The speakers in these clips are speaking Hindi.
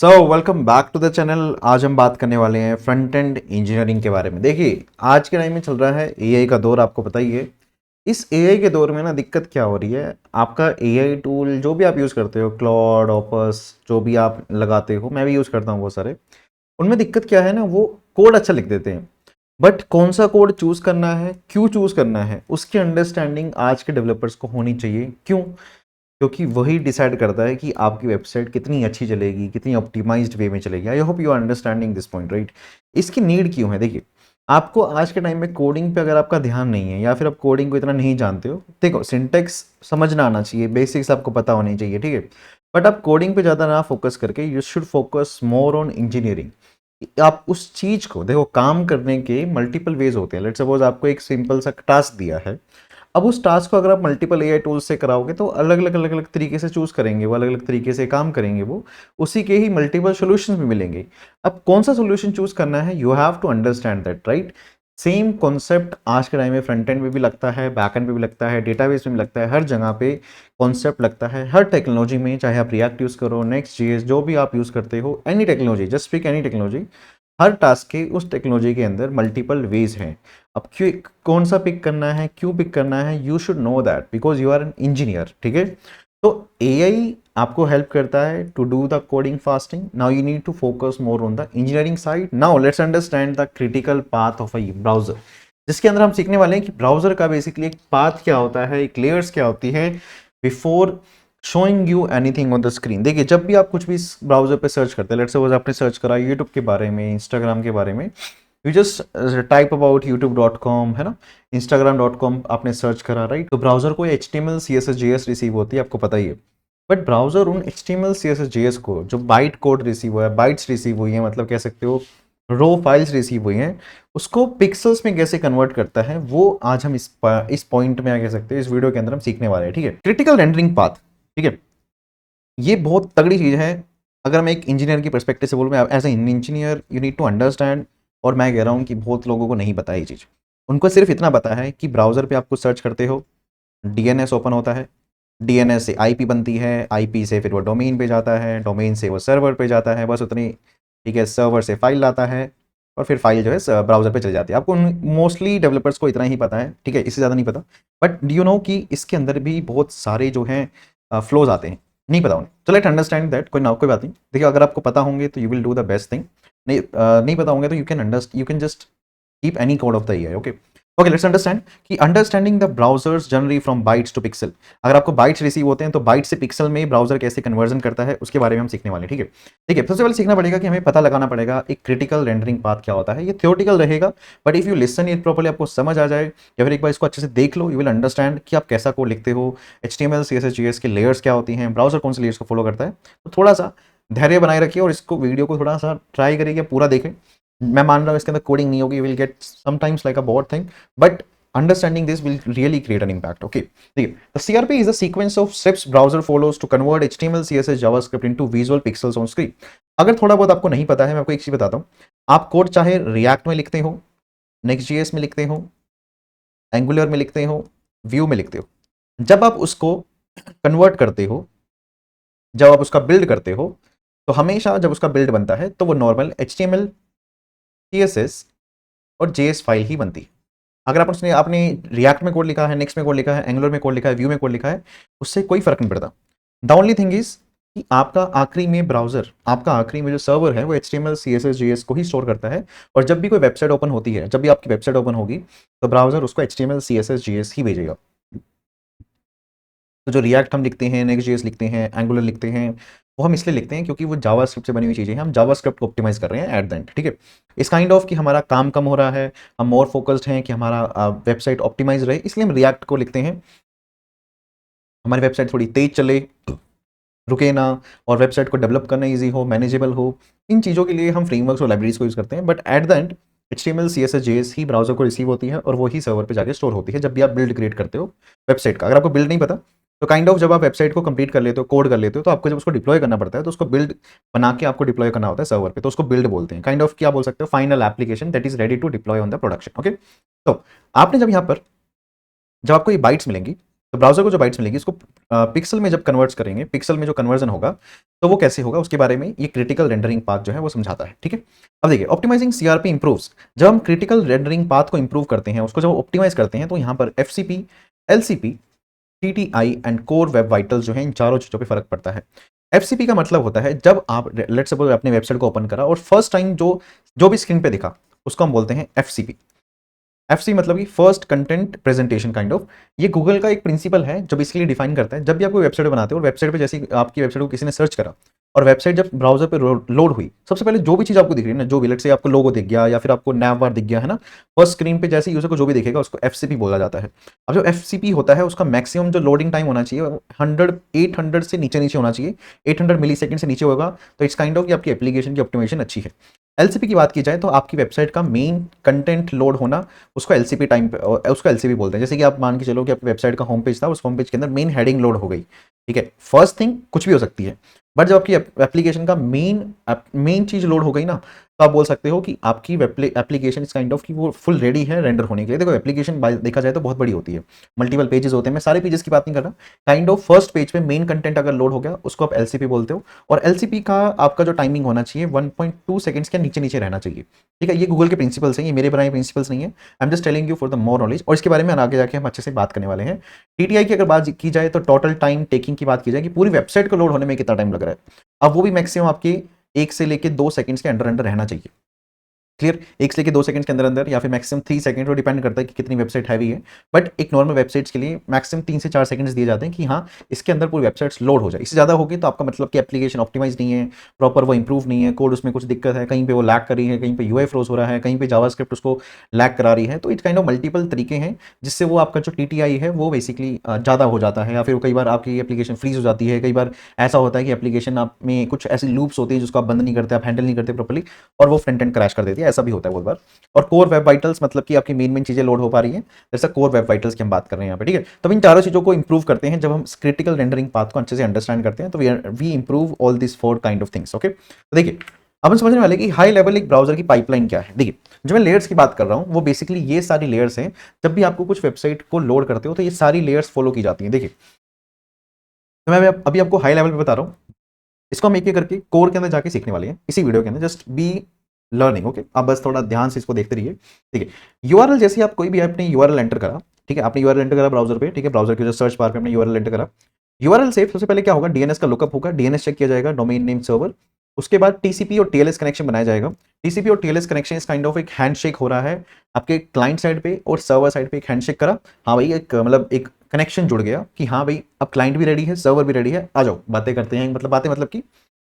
So welcome back to the channel. आज हम बात करने वाले हैं फ्रंट एंड इंजीनियरिंग के बारे में। देखिए, आज के टाइम में चल रहा है एआई का दौर, आपको पता ही है। इस एआई के दौर में ना दिक्कत क्या हो रही है, आपका एआई टूल जो भी आप यूज़ करते हो, क्लॉड, ऑपस, जो भी आप लगाते हो, मैं भी यूज़ करता हूँ बहुत सारे। उनमें दिक्कत क्या है ना, वो कोड अच्छा लिख देते हैं, बट कौन सा कोड चूज़ करना है, क्यों चूज़ करना है, उसकी अंडरस्टैंडिंग आज के डेवलपर्स को होनी चाहिए। क्यों? क्योंकि वही डिसाइड करता है कि आपकी वेबसाइट कितनी अच्छी चलेगी, कितनी ऑप्टिमाइज्ड वे में चलेगी। I hope you are understanding this point, right. इसकी नीड क्यों है? देखिए, आपको आज के टाइम में कोडिंग पे अगर आपका ध्यान नहीं है या फिर आप कोडिंग को इतना नहीं जानते हो, देखो सिंटेक्स समझना आना चाहिए, बेसिक्स आपको पता होनी चाहिए, ठीक है। बट आप कोडिंग पे ज़्यादा ना फोकस करके you should focus more on engineering. आप उस चीज़ को देखो, काम करने के मल्टीपल वेज होते हैं। लेट्स सपोज आपको एक सिंपल सा टास्क दिया है। अब उस टास्क को अगर आप मल्टीपल एआई टूल्स से कराओगे तो अलग अलग तरीके से चूज करेंगे, वो अलग अलग तरीके से काम करेंगे, वो उसी के ही मल्टीपल सॉल्यूशंस भी मिलेंगे। अब कौन सा सॉल्यूशन चूज करना है, you have to understand that, right. Same concept आज के टाइम में फ्रंट एंड में भी लगता है, बैक एंड में भी लगता है, डेटाबेस में भी लगता है, हर जगह पे कॉन्सेप्ट लगता है। हर टेक्नोलॉजी में, चाहे आप रिएक्ट यूज करो, नेक्स्ट जेएस, जो भी आप यूज करते हो, any technology, just pick any technology. हर टास्क के उस टेक्नोलॉजी के अंदर मल्टीपल वेज हैं। अब क्यों, कौन सा पिक करना है, क्यों पिक करना है, you should know that because you are an engineer, ठीक है। तो एआई आपको हेल्प करता है to do the coding fasting. Now you need to focus more on the engineering side. Now let's understand the critical path of a browser, जिसके अंदर हम सीखने वाले हैं कि ब्राउजर का बेसिकली एक पाथ क्या होता है, एक लेयर्स क्या होती है before showing you anything on the screen. देखिए, जब भी आप कुछ भी ब्राउजर पे सर्च करते हैं, लेट्स सपोज आपने सर्च करा यूट्यूब के बारे में, इंस्टाग्राम के बारे में, you just type about youtube.com, है ना, instagram.com आपने सर्च करा, राइट। तो ब्राउजर को HTML CSS JS रिसीव होती है, आपको पता ही है। बट ब्राउजर उन HTML CSS JS को, जो बाइट कोड रिसीव हुआ है, बाइट्स रिसीव हुई है, मतलब कह सकते हो रो फाइल्स रिसीव हुई हैं, उसको पिक्सल्स में कैसे कन्वर्ट करता है, वो आज हम इस पॉइंट में कह सकते हैं, इस वीडियो के अंदर हम सीखने वाले हैं, ठीक है। क्रिटिकल रेंडरिंग पाथ, ठीक है, ये बहुत तगड़ी चीज़ है। अगर मैं एक इंजीनियर की पर्सपेक्टिव से बोलूँ, मैं as a engineer you need to understand. और मैं कह रहा हूँ कि बहुत लोगों को नहीं पता ये चीज़। उनको सिर्फ इतना पता है कि ब्राउज़र पे आप कुछ सर्च करते हो, डीएनएस ओपन होता है, डीएनएस से आईपी बनती है, आईपी से फिर वो डोमेन पे जाता है, डोमेन से वो सर्वर पे जाता है, बस उतनी, ठीक है। सर्वर से फाइल लाता है और फिर फाइल जो है ब्राउज़र पे चल जाती है। आपको मोस्टली डेवलपर्स को इतना ही पता है, ठीक है, इससे ज़्यादा नहीं पता। बट डू यू नो कि इसके अंदर भी बहुत सारे जो हैं फ्लोज आते हैं, नहीं पता उन्हें। तो लेट अंडरस्टैंड दैट, कोई बात नहीं। देखिए, अगर आपको पता होंगे तो you will do the best thing. नहीं पता होंगे तो you can just keep any code of the year, okay. Okay, let's understand कि understanding the browsers generally from bytes to pixel. अगर आपको बाइट्स रिसीव होते हैं तो बाइट से पिक्सल में ब्राउजर कैसे कन्वर्जन करता है, उसके बारे में हम सीखने वाले हैं, ठीक है। देखिए, सबसे पहले सीखना पड़ेगा कि हमें पता लगाना पड़ेगा एक क्रिटिकल रेंडरिंग पाथ क्या होता है। ये थियोरटिकल रहेगा, but if you listen it properly, आपको समझ आ जाए, या फिर एक बार इसको अच्छे से देख लो, यू विल अंडरस्टैंड कि आप कैसा कोड लिखते हो, HTML CSS JS के लेयर्स क्या होती हैं, ब्राउजर कौन से लेयर्स को फॉलो करता है। तो थोड़ा सा धैर्य बनाए रखिए और इसको, वीडियो को थोड़ा सा ट्राई करिए, पूरा देखें। मैं मान रहा हूँ इसके अंदर कोडिंग नहीं होगी, you will get sometimes like a bot thing, but understanding this will really create an impact, okay। देखिए, the CRP is a sequence of steps browser follows to convert HTML CSS JavaScript into visual pixels on screen। अगर थोड़ा बहुत आपको नहीं पता है, मैं आपको एक चीज बताता हूँ। आप कोड चाहे रिएक्ट में लिखते हो, नेक्स्ट.js में लिखते हो, एंगुलर में लिखते हो, व्यू में लिखते हो, जब आप उसको कन्वर्ट करते हो, जब आप उसका बिल्ड करते हो, तो हमेशा जब उसका बिल्ड बनता है तो वो नॉर्मल HTML CSS और JS फाइल ही बनती है। अगर आप उसने आपने रिएक्ट में कोड लिखा है, नेक्स्ट में कोड लिखा है, एंगुलर में कोड लिखा है, व्यू में कोड लिखा है, उससे कोई फर्क नहीं पड़ता। द ओनली थिंग इज कि आपका आखिरी में ब्राउजर, आपका आखिरी में जो सर्वर है वो HTML CSS JS को ही स्टोर करता है। और जब भी कोई वेबसाइट ओपन होती है, जब भी आपकी वेबसाइट ओपन होगी, तो ब्राउजर उसको HTML CSS JS ही भेजेगा। तो जो रिएक्ट हम लिखते हैं, नेक्स्ट.js लिखते हैं, एंगुलर लिखते हैं, वो हम इसलिए लिखते हैं क्योंकि वो जावास्क्रिप्ट से बनी हुई चीज़ें हैं। हम जावास्क्रिप्ट को ऑप्टिमाइज कर रहे हैं एट द एंड, ठीक है। इस काइंड ऑफ कि हमारा काम कम हो रहा है, हम मोर फोकस्ड हैं कि हमारा वेबसाइट ऑप्टिमाइज रहे, इसलिए हम रिएक्ट को लिखते हैं। हमारी वेबसाइट थोड़ी तेज चले, रुके ना, और वेबसाइट को डेवलप करना ईजी हो, मैनेजेबल हो, इन चीज़ों के लिए हम फ्रेमवर्क्स और लाइब्रेरीज को यूज़ करते हैं। But at the end HTML CSS JS he browser को रिसीव होती है और वो ही सर्वर पे जाके स्टोर होती है जब भी आप बिल्ड क्रिएट करते हो वेबसाइट का। अगर आपको बिल्ड नहीं पता, तो काइंड ऑफ जब आप वेबसाइट को कंप्लीट कर लेते हो, कोड कर लेते हो, तो आपको जब उसको डिप्लॉय करना पड़ता है, तो उसको बिल्ड बना के आपको डिप्लॉय करना होता है सर्वर पे, तो उसको बिल्ड बोलते हैं। काइंड ऑफ क्या बोल सकते हो, final application that is ready to deploy on the production, okay. तो आपने जब यहाँ पर, जब आपको ये बाइट्स मिलेंगी, तो ब्राउज़र को जो बाइट्स मिलेगी उसको पिक्सल में जब कन्वर्ट्स करेंगे, पिक्सल में जो कन्वर्जन होगा, तो वो कैसे होगा उसके बारे में ये क्रिटिकल रेंडरिंग पाथ जो है वो समझाता है, ठीक है? अब देखिए ऑप्टिमाइजिंग सीआरपी इम्प्रूव्स, जब हम क्रिटिकल रेंडरिंग पाथ को इम्प्रूव करते हैं, उसको जब ऑप्टिमाइज़ करते हैं, तो यहाँ पर FCP, LCP, TTI and core web vitals जो है इन चारों चीज़ों पे फ़र्क पड़ता है। एफसीपी का मतलब होता है जब आप लेट्स सपोज़ अपने वेबसाइट को ओपन करा और फर्स्ट टाइम जो जो भी स्क्रीन पे दिखा, उसको हम बोलते हैं एफसीपी। एफसी मतलब कि first content presentation kind of. ये गूगल का एक प्रिंसिपल है जो बेसिकली डिफाइन करता है जब भी आप कोई वेबसाइट बनाते हो और वेबसाइट पे जैसे ही आपकी वेबसाइट को किसी ने सर्च करा और वेबसाइट जब ब्राउजर पे लोड हुई, सबसे पहले जो भी चीज़ आपको दिख रही है ना, जो भी लेट्स से आपको लोगो दिख गया या फिर आपको नैव बार दिख गया है ना, फर्स्ट स्क्रीन पे जैसे यूजर को जो भी दिखेगा उसको एफसीपी बोला जाता है। अब जो एफसीपी होता है उसका मैक्सिमम जो लोडिंग टाइम होना चाहिए 800 से नीचे नीचे होना चाहिए। 800 मिली सेकंड से नीचे होगा तो इट्स काइंड ऑफ कि आपकी एप्लीकेशन की ऑप्टिमाइजेशन अच्छी है। एलसीपी की बात की जाए तो आपकी वेबसाइट का मेन कंटेंट लोड होना, उसको एलसीपी टाइम पे उसको एलसीपी बोलते हैं। जैसे कि आप मान के चलो कि आपकी वेबसाइट का होम पेज था, उस होम पेज के अंदर मेन हेडिंग लोड हो गई, ठीक है, फर्स्ट थिंग कुछ भी हो सकती है, बट जब आपकी एप्लीकेशन का मेन चीज लोड हो गई ना, तो आप बोल सकते हो कि आपकी एप्लीकेशन इस काइंड ऑफ कि वो फुल रेडी है रेंडर होने के लिए। देखो एप्लीकेशन देखा जाए तो बहुत बड़ी होती है, मल्टीपल पेजेस होते हैं, मैं सारे पेजेस की बात नहीं कर रहा, काइंड ऑफ फर्स्ट पेज पे मेन कंटेंट अगर लोड हो गया उसको आप एलसीपी बोलते हो। और एलसीपी का आपका जो टाइमिंग होना चाहिए 1.2 सेकंड्स के नीचे नीचे रहना चाहिए, ठीक है। ये गूगल के प्रिंसिपल्स हैं, ये मेरे बनाए प्रिंसिपल्स नहीं है, I am just telling you for the more knowledge, और इसके बारे में आगे जाके हम अच्छे से बात करने वाले हैं। टीटीआई की अगर बात की जाए तो टोटल टाइम टेकिंग की बात की जाए कि पूरी वेबसाइट को लोड होने में कितना टाइम लग रहा है, अब वो भी मैक्सिमम आपकी 1 से लेके 2 सेकंड्स के अंडर अंडर रहना चाहिए। क्लियर, 1 से लेके 2 सेकंड्स के अंदर अंदर या फिर मैक्सिमम 3 सेकंड, वो डिपेंड करता है कि कितनी वेबसाइट हैवी है, बट एक नॉर्मल वेबसाइट्स के लिए मैक्सिमम 3 से 4 सेकंड्स दिए जाते हैं कि हाँ इसके अंदर पूरी वेबसाइट्स लोड हो जाए। इससे ज़्यादा होगी तो आपका मतलब कि एप्लीकेशन ऑप्टिमाइज नहीं है, प्रॉपर वो इंप्रूव नहीं है, कोड उसमें कुछ दिक्कत है, कहीं पे वो लैग कर रही है, कहीं पे यूआई फ्रोज हो रहा है, कहीं पे जावास्क्रिप्ट उसको लैग करा रही है। तो इट काइंड ऑफ मल्टीपल तरीके हैं जिससे वो आपका जो टीटीआई है वो बेसिकली ज़्यादा हो जाता है, या फिर कई बार आपकी एप्लीकेशन फ्रीज हो जाती है। कई बार ऐसा होता है कि एप्लीकेशन आप में कुछ ऐसी लूप्स होती है जिसको आप बंद नहीं करते, आप हैंडल नहीं करते प्रॉपर्ली, और वो फ्रंट एंड क्रैश कर देती है, ऐसा भी होता है बहुत बार। और कोर वेब वाइटल्स मतलब कि आपकी मेन चीजें लोड हो पा रही हैं, जैसा कोर वेब वाइटल्स की हम बात कर रहे हैं यहाँ पे, ठीक है। तो इन चारों चीजों को इंप्रूव करते हैं जब हम क्रिटिकल रेंडरिंग पाथ को अच्छे से अंडरस्टैंड करते हैं, तो we improve all this 4 kind of things, okay. तो देखिए अब हम समझने वाले कि हाई लेवल एक ब्राउजर की पाइपलाइन क्या है। देखिए जो मैं लेयर्स की बात कर रहा हूँ वो बेसिकली ये सारी लेयर्स हैं, जब भी आपको कुछ वेबसाइट को लोड करते हो तो ये सारी लेयर्स फॉलो की जाती हैं। देखिए तो मैं अभी आपको हाई लेवल पे बता रहा हूँ, इसको हम एक एक करके कोर के अंदर जाके सीखने वाले हैं इसी वीडियो के अंदर, जस्ट बी लर्निंग, ओके। आप बस थोड़ा ध्यान से इसको देखते रहिए, ठीक है। यूआरएल जैसे आप कोई भी आपने यूआरएल एंटर करा, ठीक है, आपने यूआरएल एंटर करा ब्राउजर पे, ठीक है, ब्राउजर के जो सर्च बार पे आपने यूआरएल एंटर करा, यूआरएल से सबसे पहले क्या होगा, डीएनएस का लुकअप होगा, डीएनएस चेक किया जाएगा, डोमेन नेम सर्वर, उसके बाद टीसीपी और टीएलएस कनेक्शन बनाया जाएगा। टीसीपी और टीएलएस कनेक्शन इस काइंड ऑफ एक हैंडशेक हो रहा है आपके क्लाइंट साइड पे और सर्वर साइड पे, एक हैंडशेक करा, हाँ भाई एक मतलब एक कनेक्शन जुड़ गया कि हाँ भाई अब क्लाइंट भी रेडी है, सर्वर भी रेडी है, आ जाओ बातें करते हैं, मतलब बातें मतलब कि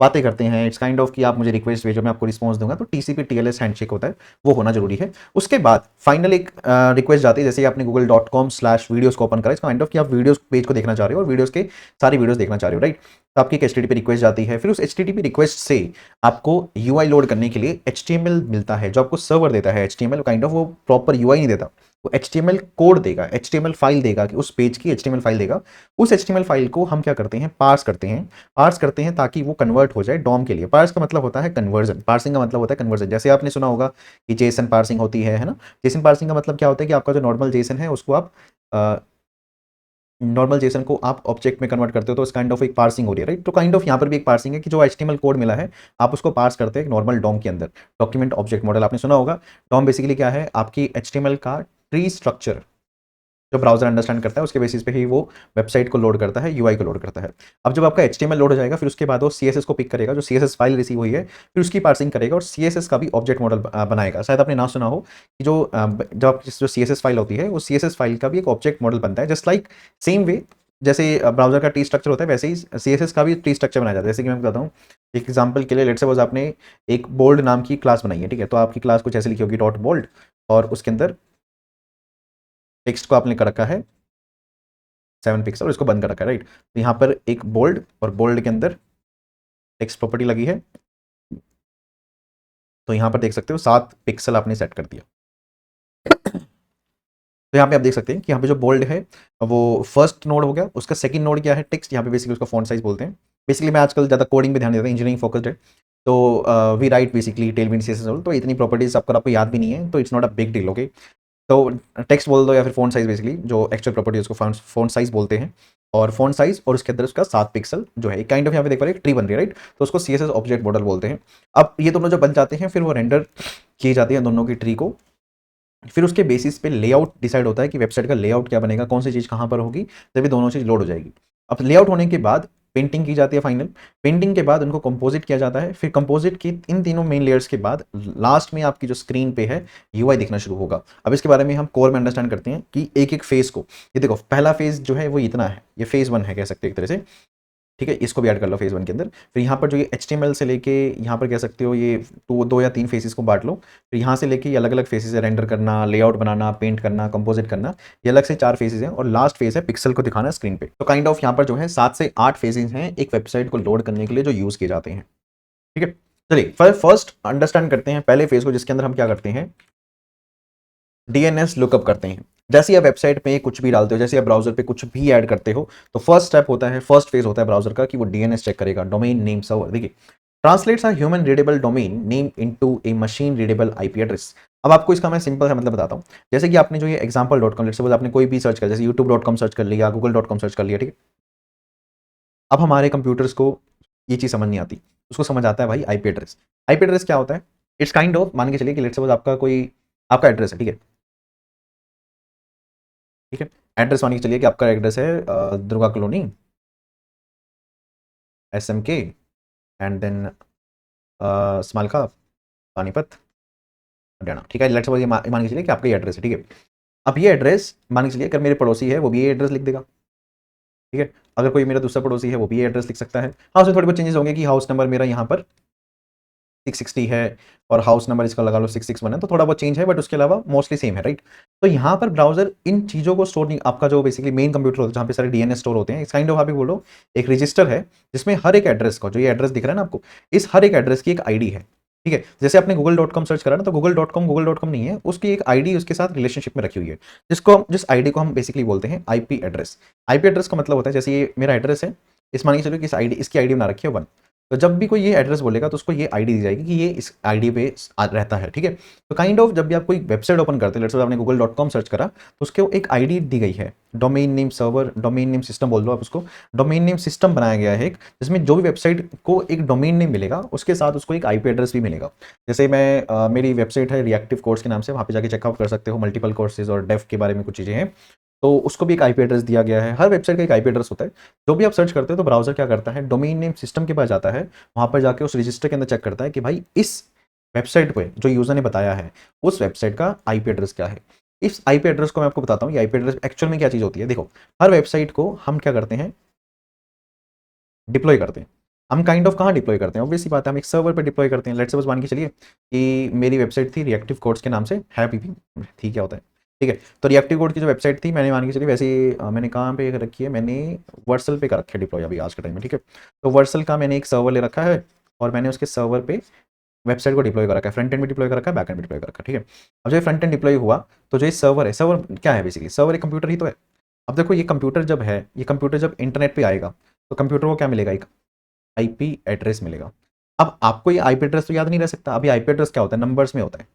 बातें करते हैं। इट्स काइंड ऑफ कि आप मुझे रिक्वेस्ट भेजो, मैं आपको रिस्पॉन्स दूंगा, तो टीसीपी टीएलएस हैंडशेक होता है, वो होना जरूरी है। उसके बाद फाइनल एक रिक्वेस्ट जाती है, जैसे कि आपने google.com/वीडियोस को ओपन करा, इसका काइंड ऑफ कि आप वीडियोस पेज को देखना चाह रहे हो और वीडियोस के सारी वीडियोस देखना चाह रहे हो, राइट। तो आपकी एक एचटीटीपी रिक्वेस्ट जाती है, फिर उस एचटीटीपी रिक्वेस्ट से आपको यूआई लोड करने के लिए एचटीएमएल मिलता है, जो आपको सर्वर देता है। एचटीएमएल काइंड ऑफ वो प्रॉपर यूआई नहीं देता, वो एचटीएमएल कोड देगा, एचटीएमएल फाइल देगा, कि उस पेज की एचटीएमएल फाइल देगा। उस एचटीएमएल फाइल को हम क्या करते हैं, पार्स करते हैं ताकि वो कन्वर्ट हो जाए डॉम के लिए। पार्स का मतलब होता है कन्वर्जन, पार्सिंग का मतलब होता है कन्वर्जन। जैसे आपने सुना होगा कि जेसन पार्सिंग होती है ना। जेसन पार्सिंग का मतलब क्या होता है कि आपका जो नॉर्मल जेसन है उसको आप नॉर्मल जेसन को आप ऑब्जेक्ट में कन्वर्ट करते हो, तो इस काइंड ऑफ एक पार्सिंग हो रही है, राइट। तो काइंड ऑफ यहाँ पर भी एक पार्सिंग है कि जो एचटीएमएल कोड मिला है आप उसको पार्स करते हैं नॉर्मल डॉम के अंदर। डॉक्यूमेंट ऑब्जेक्ट मॉडल आपने सुना होगा। डॉम बेसिकली क्या है, आपकी एचटीएमएल का ट्री स्ट्रक्चर जो ब्राउजर अंडरस्टैंड करता है, उसके बेसिस पे ही वो वेबसाइट को लोड करता है, यूआई को लोड करता है। अब जब आपका एचटीएमएल लोड हो जाएगा, फिर उसके बाद वो सीएसएस को पिक करेगा, जो सीएसएस फाइल रिसीव हुई है, फिर उसकी पार्सिंग करेगा और सीएसएस का भी ऑब्जेक्ट मॉडल बनाएगा। शायद आपने ना सुना हो कि जब आपकी जो सीएसएस फाइल होती है, वो सीएसएस फाइल का भी एक ऑब्जेक्ट मॉडल बनता है, जस्ट लाइक सेम वे जैसे ब्राउजर का टी स्ट्रक्चर होता है, वैसे ही सीएसएस का भी टी स्ट्रक्चर बनाया जाता है। जैसे कि मैं बताता हूँ एक एग्जांपल के लिए, लेट्स सपोज आपने एक बोल्ड नाम की क्लास बनाई है, ठीक है, तो आपकी क्लास कुछ ऐसे लिखी होगी डॉट बोल्ड, और उसके अंदर टेक्स्ट को आपने कर रखा है 7 पिक्सल और इसको बंद कर रखा है, राइट। तो यहाँ पर एक बोल्ड और बोल्ड के अंदर टेक्स्ट प्रॉपर्टी लगी है, तो यहाँ पर देख सकते हो 7 पिक्सल आपने सेट कर दिया। तो यहाँ पे आप देख सकते हैं कि यहाँ पे जो बोल्ड है वो फर्स्ट नोड हो गया, उसका सेकंड नोड क्या है, टेक्स्ट, यहाँ पे बेसिकली उसका फॉन्ट साइज बोलते हैं। बेसिकली मैं आजकल ज़्यादा कोडिंग पे ध्यान देता हूँ, इंजीनियरिंग फोकस्ड है, तो we write basically Tailwind CSS, तो इतनी प्रॉपर्टीज आपको याद भी नहीं है, तो it's not a big deal, okay. तो टेक्स्ट बोल दो या फिर फ़ॉन्ट साइज़, बेसिकली जो एक्चुअल प्रॉपर्टी है उसको फ़ॉन्ट साइज़ बोलते हैं। और फ़ॉन्ट साइज़ और उसके अंदर उसका 7 पिक्सल जो है, काइंड ऑफ यहाँ पे देख पा रहे हैं एक ट्री बन रही है, राइट? तो उसको सीएसएस ऑब्जेक्ट मॉडल बोलते हैं। अब ये दोनों जब बन जाते हैं फिर वो रेंडर किए जाते हैं दोनों की ट्री को। फिर उसके बेसिस पे लेआउट डिसाइड होता है कि वेबसाइट का लेआउट क्या बनेगा, कौन सी चीज़ कहाँ पर होगी, तभी दोनों चीज़ लोड हो जाएगी। अब लेआउट होने के बाद पेंटिंग की जाती है फाइनल। पेंटिंग के बाद उनको कंपोजिट किया जाता है। फिर कंपोजिट की इन तीनों मेन लेयर्स के बाद लास्ट में आपकी जो स्क्रीन पे है यूआई दिखना शुरू होगा। अब इसके बारे में हम कोर में अंडरस्टैंड करते हैं कि एक एक फेज को, ये देखो पहला फेज जो है वो इतना है, ये फेज 1 है कह सकते हैं एक तरह से, ठीक है? इसको भी ऐड कर लो फेज़ 1 के अंदर। फिर यहाँ पर जो ये एचटीएमएल से लेके यहाँ पर कह सकते हो ये 2 या 3 फेसेस को बाँट लो। फिर यहाँ से लेके ये अलग-अलग फेसेस है, रेंडर करना, लेआउट बनाना, पेंट करना, कंपोज़िट करना, ये अलग से 4 फेसेस हैं और लास्ट फेज़ है पिक्सल को दिखाना स्क्रीन पे। तो काइंड ऑफ यहाँ पर जो है 7 से 8 फेसेस हैं एक वेबसाइट को लोड करने के लिए जो यूज़ किए जाते हैं, ठीक है? चलिए फर्स्ट अंडरस्टैंड करते हैं पहले फेज़ को, जिसके अंदर हम क्या करते हैं, डीएनएस लुकअप करते हैं। जैसे आप वेबसाइट पे कुछ भी डालते हो, जैसे आप ब्राउज़र पे कुछ भी ऐड करते हो, तो फर्स्ट स्टेप होता है, फर्स्ट फेज़ होता है ब्राउज़र का कि वो डीएनएस चेक करेगा, डोमेन नेम सर्वर। देखिए, translates a human readable domain name into A machine readable IP address. अब आपको इसका मैं सिंपल सा मतलब बताता हूँ। जैसे कि आपने जो ये example.com, लेट्स सपोज़ आपने कोई भी सर्च किया, जैसे youtube.com सर्च कर लिया, google.com सर्च कर लिया, ठीक है? अब हमारे कंप्यूटर्स को ये चीज़ समझ नहीं आती। उसको समझ आता है भाई आईपी एड्रेस। आईपी एड्रेस क्या होता है? इट्स काइंड ऑफ, मान के चलिए कि लेट्स सपोज़ आपका कोई आपका एड्रेस है, ठीक है? ठीक है? एड्रेस मान के चलिए कि आपका एड्रेस है Durga colony, SMK and then Samalkha, Panipat, Haryana, ठीक है? लेट्स सपोज़ ये मान के चलिए कि आपका ये एड्रेस है, ठीक है? अब ये एड्रेस मान के चलिए अगर मेरे पड़ोसी है वो भी ये एड्रेस लिख देगा, ठीक है? अगर कोई मेरा दूसरा पड़ोसी है वो भी ये एड्रेस लिख सकता है। हाँ, उसमें थोड़े बहुत चेंजेस होंगे कि हाउस नंबर मेरा यहाँ पर 660 है और हाउस नंबर इसका लगा लो 661 है, तो थोड़ा बहुत चेंज है, बट उसके अलावा मोस्टली सेम है, राइट? तो यहाँ पर ब्राउज़र इन चीज़ों को स्टोर नहीं, आपका जो बेसिकली मेन कंप्यूटर होता है जहाँ पे सारे डीएनएस स्टोर होते हैं, इस काइंड ऑफ आप भी बोलो एक रजिस्टर है जिसमें हर एक एड्रेस का, जो ये एड्रेस दिख रहा है ना आपको, इस हर एक एड्रेस की एक आईडी है, ठीक है? जैसे आपने गूगल.com सर्च करा ना, तो गूगल.com नहीं है, उसकी एक आईडी उसके साथ रिलेशनशिप में रखी हुई है, जिस आईडी को हम बेसिकली बोलते हैं आईपी एड्रेस। आईपी एड्रेस का मतलब होता है, जैसे ये मेरा एड्रेस है, इस मान के चलो कि इस आईडी, इसकी आईडी बना रखी है 1। तो जब भी कोई ये एड्रेस बोलेगा तो उसको ये आईडी दी जाएगी कि ये इस आईडी पे रहता है, ठीक है? तो काइंड ऑफ जब भी आप कोई वेबसाइट ओपन करते हैं, लेट्स सपोज आपने गूगल.com सर्च करा, तो उसके एक आईडी दी गई है, domain name server, domain name system बोल दो आप उसको। डोमेन नेम सिस्टम बनाया गया है एक, जिसमें जो भी वेबसाइट को एक डोमेन नेम मिलेगा उसके साथ उसको एक आईपी एड्रेस भी मिलेगा। जैसे मैं मेरी वेबसाइट है रिएक्टिव कोर्स के नाम से, वहाँ पे जाके चेकआउट कर सकते हो, मल्टीपल कोर्सेज और डेव के बारे में कुछ चीज़ें हैं, तो उसको भी एक आईपी एड्रेस दिया गया है। हर वेबसाइट का एक आईपी एड्रेस होता है। जो भी आप सर्च करते हो तो ब्राउज़र क्या करता है, डोमेन नेम सिस्टम के पास जाता है, वहाँ पर जाके उस रजिस्टर के अंदर चेक करता है कि भाई इस वेबसाइट पे जो यूज़र ने बताया है, उस वेबसाइट का आईपी एड्रेस क्या है। इस आईपी एड्रेस को मैं आपको बताता हूँ, ये आईपी एड्रेस एक्चुअल में क्या चीज़ होती है। देखो, हर वेबसाइट को हम क्या करते हैं, डिप्लॉय करते हैं। हम काइंड ऑफ कहाँ डिप्लॉय करते हैं, ऑब्वियस सी बात है, हम एक सर्वर पे डिप्लॉय करते हैं। लेट्स सपोज मान के चलिए कि मेरी वेबसाइट थी रिएक्टिव कोड्स के नाम से, है पीपी, ठीक क्या होता है, ठीक है? तो रिएक्टिव कोड की जो वेबसाइट थी, मैंने मान के चलिए वैसे मैंने कहाँ पे कर रखी है, मैंने वर्सल पे कर रखा है डिप्लॉय अभी आज के टाइम में, ठीक है? तो वर्सल का मैंने एक सर्वर ले रखा है और मैंने उसके सर्वर पे वेबसाइट को डिप्लॉय कर रखा है, फ्रंट एंड भी डिप्लॉय कर रखा है, बैक एंड भी डिप्लॉय कर रखा है, ठीक है? अब जो फ्रंट एंड डिप्लॉय हुआ, तो जो ये सर्वर है, सर्वर क्या है बेसिकली, सर्वर एक कंप्यूटर ही तो है। अब देखो ये कंप्यूटर जब है, ये कंप्यूटर जब इंटरनेट पे आएगा तो कंप्यूटर को क्या मिलेगा, एक आईपी एड्रेस मिलेगा। अब आपको ये आईपी एड्रेस तो याद नहीं रह सकता। अभी आईपी एड्रेस क्या होता है, नंबर्स में होता है,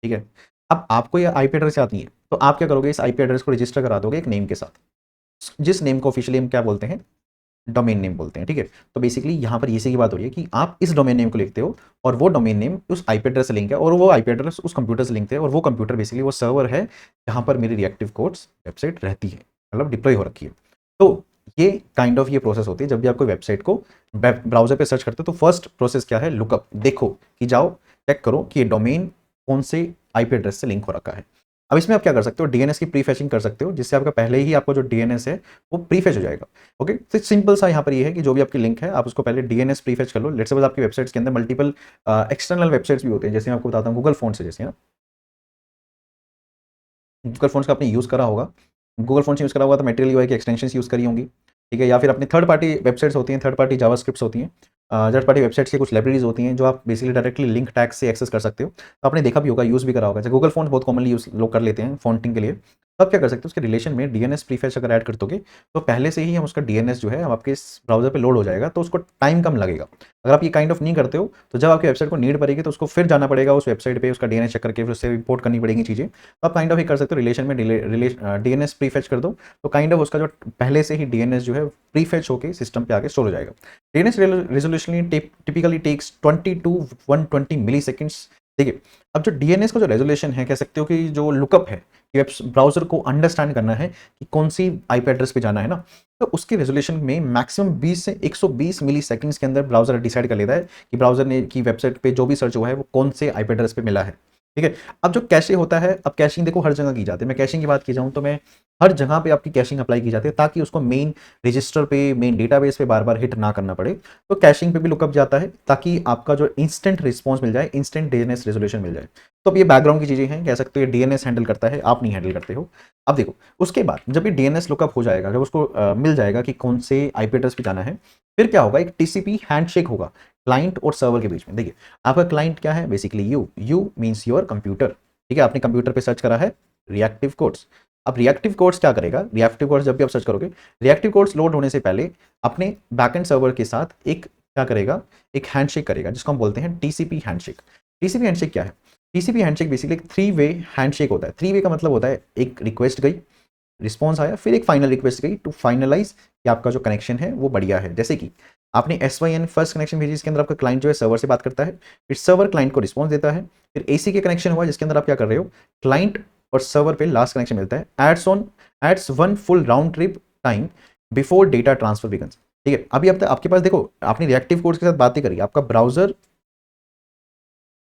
ठीक है? अब आपको ये आईपी एड्रेस याद नहीं है, तो आप क्या करोगे, इस आईपी एड्रेस को रजिस्टर करा दोगे एक नेम के साथ, जिस नेम को ऑफिशियली हम क्या बोलते हैं, डोमेन नेम बोलते हैं, ठीक है? तो बेसिकली यहाँ पर इसी की बात हो रही है कि आप इस डोमेन नेम को लिखते हो और वो डोमेन नेम उस आईपी एड्रेस से लिंक है और वो आईपी एड्रेस उस कंप्यूटर से लिंक है और वो कंप्यूटर बेसिकली वो सर्वर है जहाँ पर मेरी रिएक्टिव कोड्स वेबसाइट रहती है, मतलब डिप्लॉय हो रखी है। तो ये काइंड ऑफ ये प्रोसेस होती है जब भी आप कोई वेबसाइट को ब्राउजर पे सर्च करते हो, तो फर्स्ट प्रोसेस क्या है, लुकअप, देखो कि जाओ चेक करो कि ये डोमेन कौन से आईपी एड्रेस से लिंक हो रखा है। अब इसमें आप क्या कर सकते हो, डीएनएस की प्रीफेचिंग कर सकते हो, जिससे आपका पहले ही आपको जो डीएनएस है वो प्रीफेच हो जाएगा। ओके, तो सिंपल सा यहाँ पर ये है कि जो भी आपकी लिंक है आप उसको पहले डीएनएस प्रीफेच कर लो। लेट्स सपोज आपकी वेबसाइट्स के अंदर मल्टीपल एक्सटर्नल वेबसाइट्स भी होते हैं, जैसे मैं आपको बताता हूँ गूगल फोन से, जैसे ना गूगल फोन्स का आपने यूज़ करा होगा, गूगल फोन यूज़ करा होगा तो मटेरियल यूआई की एक्सटेंशंस यूज़ करी होंगी, ठीक है? या फिर अपनी थर्ड पार्टी वेबसाइट्स होती हैं, थर्ड पार्टी जावास्क्रिप्ट्स होती हैं, थर्ड पार्टी वेबसाइट्स की कुछ लाइब्रेरीज होती हैं जो आप बेसिकली डायरेक्टली लिंक टैग से एक्सेस कर सकते हो। तो आपने देखा भी होगा, यूज़ भी करा होगा। जैसे गूगल फोन बहुत कॉमनली यूज़ लोग कर लेते हैं फॉन्टिंग के लिए, तो आप क्या कर सकते हो, उसके रिलेशन में डीएनएस प्रीफेच अगर ऐड कर दोगे तो पहले से ही हम उसका डीएनएस जो है हम आपके इस ब्राउजर पे लोड हो जाएगा, तो उसको टाइम कम लगेगा। अगर आप ये काइंड ऑफ नहीं करते हो तो जब आपकी वेबसाइट को नीड पड़ेगी तो उसको फिर जाना पड़ेगा उस वेबसाइट पे, उसका डीएनएस चेक करके फिर उससे इंपोर्ट करनी पड़ेगी चीज़ें। तो आप काइंड ऑफ ये कर सकते हो, रिलेशन में डीएनएस प्रीफेच कर दो, तो काइंड ऑफ उसका जो पहले से ही डीएनएस जो है प्रीफेच होकर सिस्टम पे आके स्टोर हो जाएगा। DNS resolution typically takes 20 to 120 milliseconds. देखिए, अब जो डीएनएस का जो रेजोल्यूशन है, कह सकते हो कि जो लुकअप है, कि ब्राउजर को अंडरस्टैंड करना है कि कौन सी आईपी एड्रेस पे जाना है ना, तो उसके रेजोल्यूशन में मैक्सिमम 20 से 120 मिली सेकंड्स के अंदर ब्राउजर डिसाइड कर लेता है कि ब्राउजर ने की वेबसाइट पे जो भी सर्च हुआ है वो कौन से आईपी एड्रेस पे मिला है। ठीक है। अब जो कैशे होता है, अब कैशिंग देखो हर जगह की जाती है, मैं कैशिंग की बात की जाऊँ तो मैं हर जगह पे आपकी कैशिंग अप्लाई की जाती है ताकि उसको मेन रजिस्टर पे, मेन डेटाबेस पे बार बार हिट ना करना पड़े। तो कैशिंग पे भी लुकअप जाता है ताकि आपका जो इंस्टेंट रिस्पॉन्स मिल जाए, इंस्टेंट डीएनएस रेजोल्यूशन मिल जाए। तो अब ये बैकग्राउंड की चीजें हैं, कह सकते हो डीएनएस हैंडल करता है, आप नहीं हैंडल करते हो। अब देखो, उसके बाद जब ये डीएनएस लुकअप हो जाएगा, जब उसको मिल जाएगा कि कौन से आईपी एड्रेस पे जाना है, फिर क्या होगा, एक टीसीपी हैंडशेक होगा क्लाइंट और सर्वर के बीच में। देखिए, आपका क्लाइंट क्या है, basically you means your computer. ठीक है, आपने कंप्यूटर पे सर्च करा है रिएक्टिव कोड्स। अब रिएक्टिव कोड्स क्या करेगा, रिएक्टिव कोड्स जब भी आप सर्च करोगे, रिएक्टिव कोड्स लोड होने से पहले अपने बैकएंड सर्वर के साथ एक क्या करेगा, एक हैंडशेक करेगा जिसको हम बोलते हैं टीसीपी हैंडशेक। टीसीपी हैंडशेक क्या है, टीसीपी हैंडशेक बेसिकली एक 3 वे हैंडशेक होता है। 3 वे का मतलब होता है एक रिक्वेस्ट गई, रिस्पॉन्स आया, फिर एक फाइनल रिक्वेस्ट गई टू फाइनलाइज कि आपका जो कनेक्शन है वो बढ़िया है। जैसे कि आपने SYN फर्स्ट कनेक्शन भेजी, इसके अंदर आपका क्लाइंट जो है सर्वर से बात करता है, फिर सर्वर क्लाइंट को रिस्पॉन्स देता है, फिर AC के कनेक्शन हुआ जिसके अंदर आप क्या कर रहे हो, क्लाइंट और सर्वर पे लास्ट कनेक्शन मिलता है, adds one full round trip time before data transfer begins. ठीक है, अभी अब तक आपके पास देखो, आपने रिएक्टिव कोड्स के साथ बातें करी, आपका ब्राउजर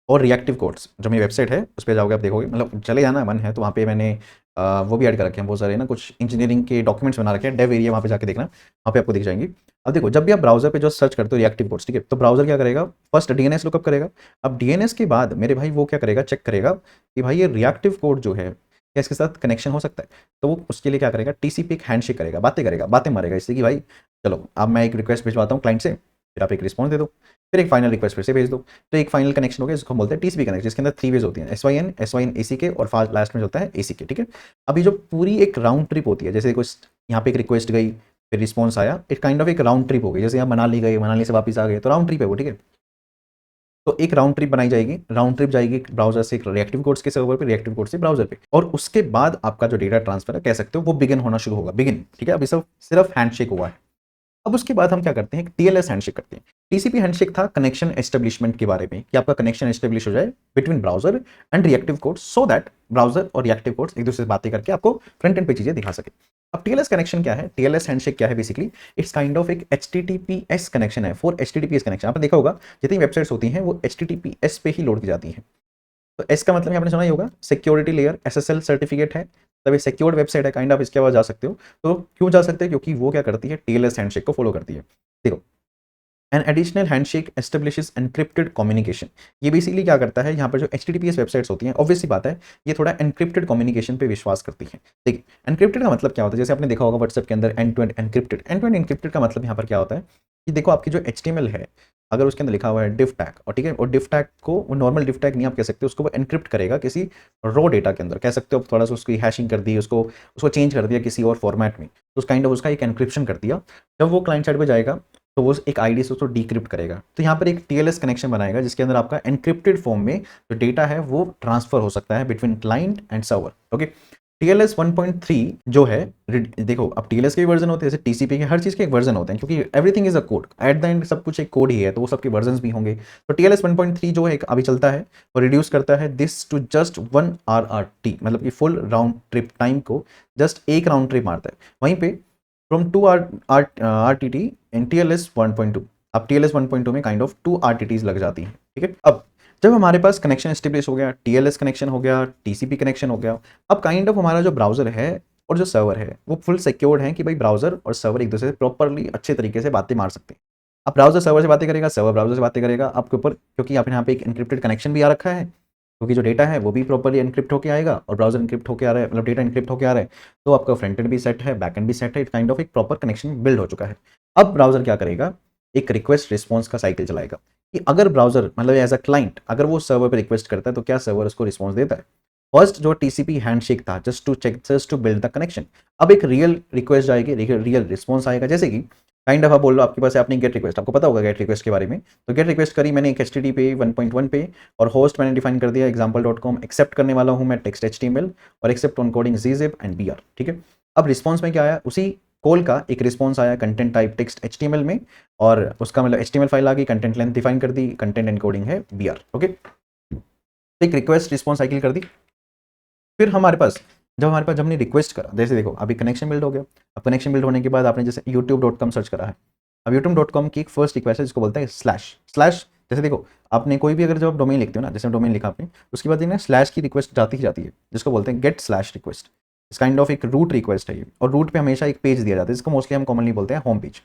और रिएक्टिव कोड्स जो मेरी वेबसाइट है उस पर जाओगे, आप देखोगे, मतलब चले जाना मन है तो वहाँ पे मैंने वो भी ऐड कर रखे हैं बहुत सारे ना, कुछ इंजीनियरिंग के डॉक्यूमेंट्स बना रखे हैं, डेव एरिया, वहाँ पे जाके देखना, वहाँ पे आपको दिख जाएंगी। अब देखो, जब भी आप ब्राउजर पे जो सर्च करते हो रिएक्टिव कोड्स, ठीक है, तो ब्राउजर क्या करेगा, फर्स्ट डीएनएस लुकअप करेगा। अब डीएनएस के बाद मेरे भाई वो क्या करेगा, चेक करेगा कि भाई ये रिएक्टिव कोड जो है क्या इसके साथ कनेक्शन हो सकता है। तो वो उसके लिए क्या करेगा, टीसीपी एक हैंडशेक करेगा, बातें करेगा, बातें मारेगा इससे कि भाई चलो अब मैं एक रिक्वेस्ट भिजवाता हूँ क्लाइंट से, फिर आप एक रिस्पॉन्स दे दो, फिर एक फाइनल रिक्वेस्ट फिर से भेज दो। तो एक फाइनल कनेक्शन हो गया जिसको हम बोलते हैं टीसीपी कनेक्शन, जिसके अंदर 3 वेज होती हैं, SYN AC के और लास्ट में होता है AC के। ठीक है, अभी जो पूरी एक राउंड ट्रिप होती है, जैसे कुछ यहाँ पे एक रिक्वेस्ट गई, फिर रिस्पॉन्स आया, एक काइंड ऑफ एक राउंड ट्रिप हो गई, जैसे यहाँ मनाली गए, मनाली से वापस आ गए, तो राउंड ट्रिप है वो। ठीक है, तो एक राउंड ट्रिप बनाई जाएगी, राउंड ट्रिप जाएगी ब्राउजर से रिएक्टिव कोड्स के सर्वर पे, रिएक्टिव कोड से ब्राउजर पे, और उसके बाद आपका जो डेटा ट्रांसफर है, कह सकते हो वो बिगिन होना शुरू होगा, बिगिन। ठीक है, अभी सिर्फ हैंडशेक हुआ है। अब उसके बाद हम क्या करते हैं, टीएलएस हैंडशेक करते हैं। टीसीपी हैंडशेक था कनेक्शन एस्टेब्लिशमेंट के बारे में, कि आपका कनेक्शन एस्टेब्लिश हो जाए between browser and reactive code, so that browser और रिएक्टिव कोड्स एक दूसरे से बातें करके आपको फ्रंट एंड पे चीजें दिखा सके। अब टीएलएस कनेक्शन क्या है, टीएलएस हैंडशेक क्या है, बेसिकली इट्स काइंड ऑफ एक HTTPS कनेक्शन है, फॉर HTTPS कनेक्शन। आपने देखा होगा जितनी वेबसाइट्स होती हैं वो HTTPS पे ही लोड की जाती हैं। तो एस का मतलब आपने सुना ही होगा, सिक्योरिटी लेयर, SSL सर्टिफिकेट है, तब ये सिक्योर्ड वेबसाइट है काइंड ऑफ, इसके बाद जा सकते हो। तो क्यों जा सकते हैं, क्योंकि वो क्या करती है, टीएलएस हैंडशेक को फॉलो करती है। देखो, an additional handshake establishes encrypted communication. ये बेसिकली क्या करता है, यहाँ पर जो HTTPS वेबसाइट्स होती हैं, ऑब्वियसली बात है ये थोड़ा एनक्रिप्टेड कम्युनिकेशन पे विश्वास करती हैं। देखिए, एनक्रिप्टेड का मतलब क्या होता है, जैसे आपने देखा होगा व्हाट्सएप के अंदर end to end encrypted. End to end encrypted का मतलब यहाँ पर क्या होता है कि देखो, आपकी जो HTML है, अगर उसके अंदर लिखा हुआ है div tag, और ठीक है, और div tag को वो नॉर्मल div tag नहीं आप कह सकते, उसको वो एनक्रिप्ट करेगा किसी रॉ डेटा के अंदर, कह सकते हो थोड़ा सा उसकी हैशिंग कर दी, उसको उसको चेंज कर दिया किसी और फॉर्मेट में, तो उस काइंड ऑफ उसका एक एनक्रिप्शन कर दिया। जब वो क्लाइंट साइड पे जाएगा तो वो एक आईडी से उसको डिक्रिप्ट करेगा, तो यहाँ पर एक टीएलएस कनेक्शन बनाएगा जिसके अंदर आपका एनक्रिप्टेड फॉर्म में जो डेटा है वो ट्रांसफर हो सकता है between client and server. Okay, TLS 1.3 जो है, देखो अब टीएलएस के भी वर्जन होते हैं, जैसे टीसीपी के, हर चीज़ के एक वर्जन होते हैं, क्योंकि everything is a code, at the end सब कुछ एक कोड ही है, तो वो सबके वर्जन भी होंगे। तो टीएलएस 1.3 जो है अभी चलता है, वो रिड्यूस करता है दिस टू जस्ट 1 RRT, मतलब कि फुल राउंड ट्रिप टाइम को जस्ट एक राउंड ट्रिप मारता है। वहीं पे फ्रॉम 2 RTT इन TLS 1.2, अब TLS 1.2 में काइंड ऑफ 2 RTTs लग जाती हैं। ठीक है, अब जब हमारे पास कनेक्शन एस्टेब्लिश हो गया, टीएलएस कनेक्शन हो गया, टीसीपी कनेक्शन हो गया, अब काइंड ऑफ हमारा जो ब्राउजर है और जो सर्वर है वो फुल सिक्योर्ड है कि भाई ब्राउजर और सर्वर एक दूसरे से प्रॉपरली अच्छे तरीके से बातें मार सकते हैं। अब ब्राउजर सर्वर से बातें करेगा, सर्वर ब्राउजर से बातें करेगा आपके ऊपर, क्योंकि आप यहाँ पे एक एनक्रिप्टेड कनेक्शन भी आ रखा है, क्योंकि जो डेटा है वो भी प्रॉपरली एनक्रिप्ट होकर आएगा और ब्राउजर एनक्रिप्ट होकर आ रहा है, मतलब डेटा एनक्रिप्ट होकर आ रहा है, तो आपका फ्रंट एंड भी सेट है, बैक एंड भी सेट है, काइंड ऑफ एक प्रॉपर कनेक्शन बिल्ड हो चुका है। अब ब्राउजर क्या करेगा, एक रिक्वेस्ट रिस्पॉन्स का साइकिल चलाएगा, कि अगर ब्राउजर मतलब एज अ क्लाइंट अगर वो सर्वर पे रिक्वेस्ट करता है तो क्या सर्वर उसको रिस्पॉन्स देता है। फर्स्ट जो टीसीपी हैंडशेक था, just to build the connection, अब एक रियल रिक्वेस्ट जाएगी, रियल रिस्पॉन्स आएगा। जैसे कि काइंड ऑफ आप बोल लो आपके पास है, आपने गेट रिक्वेस्ट, आपको पता होगा गेट रिक्वेस्ट के बारे में, तो गेट रिक्वेस्ट करी मैंने एक HTTP पे 1.1 पे, और होस्ट मैंने डिफाइन कर दिया example.com, एक्सेप्ट करने वाला हूं मैं टेक्स्ट HTML और एक्सेप्ट ऑनकोडिंग ZZip एंड BR, ठीक है। अब रिस्पॉन्स में क्या आया, उसी कॉल का एक रिस्पॉन्स आया कंटेंट टाइप टेक्स्ट HTML में, और उसका मतलब HTML फाइल आ गई, कंटेंट लेंथ डिफाइन कर दी, कंटेंट एनकोडिंग है BR, ओके। एक रिक्वेस्ट रिस्पॉन्स साइकिल कर दी। फिर जब हमने रिक्वेस्ट करा, जैसे देखो अभी कनेक्शन बिल्ड हो गया। अब कनेक्शन बिल्ड होने के बाद आपने जैसे youtube.com सर्च करा है, अब youtube.com की एक फर्स्ट रिक्वेस्ट है जिसको बोलते हैं स्लैश। जैसे देखो आपने कोई भी अगर जब डोमेन लिखते हो ना, जैसे डोमेन लिखा आपने, उसके बाद ना स्लैश की रिक्वेस्ट जाती ही जाती है, जिसको बोलते हैं गेट स्लैश रिक्वेस्ट। इस काइंड ऑफ एक रूट रिक्वेस्ट है ये, और रूट पे हमेशा एक पेज दिया जाता है, जिसको मोस्टली हम कॉमनली बोलते हैं होम पेज।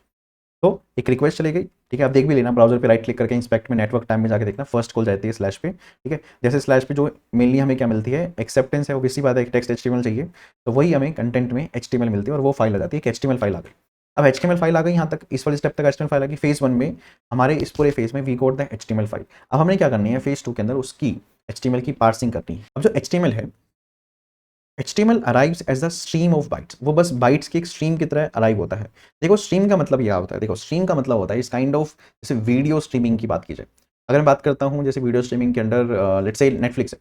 तो एक रिक्वेस्ट चली गई, ठीक है। आप देख भी लेना, ब्राउजर पे राइट क्लिक करके इंस्पेक्ट में नेटवर्क टाइम में जाके देखना, फर्स्ट कॉल जाती है स्लैश पे, ठीक है। जैसे स्लैश पे जो मेनली हमें क्या मिलती है, एक्सेप्टेंस है, वो किसी बात है, एक टेक्स्ट HTML चाहिए, तो वही हमें कंटेंट में HTML मिलती है, और वो फाइल आ जाती है, एक HTML फाइल आ गई। अब HTML फाइल आ गई, यहाँ तक इस वाले स्टेप तक HTML फाइल आ गई। फेज 1 में हमारे इस पूरे फेज में we got the HTML file. अब हमने क्या करनी है, फेज 2 के अंदर उसकी HTML की पार्सिंग करनी है। अब जो HTML है, HTML arrives as the stream of bytes, वो बस बाइट्स की एक स्ट्रीम की तरह अराइव होता है। देखो स्ट्रीम का मतलब क्या होता है, देखो स्ट्रीम का मतलब होता है इस काइंड ऑफ, जैसे वीडियो स्ट्रीमिंग की बात की जाए, अगर मैं बात करता हूँ जैसे वीडियो स्ट्रीमिंग के अंडर, लेट्स से नेटफ्लिक्स है।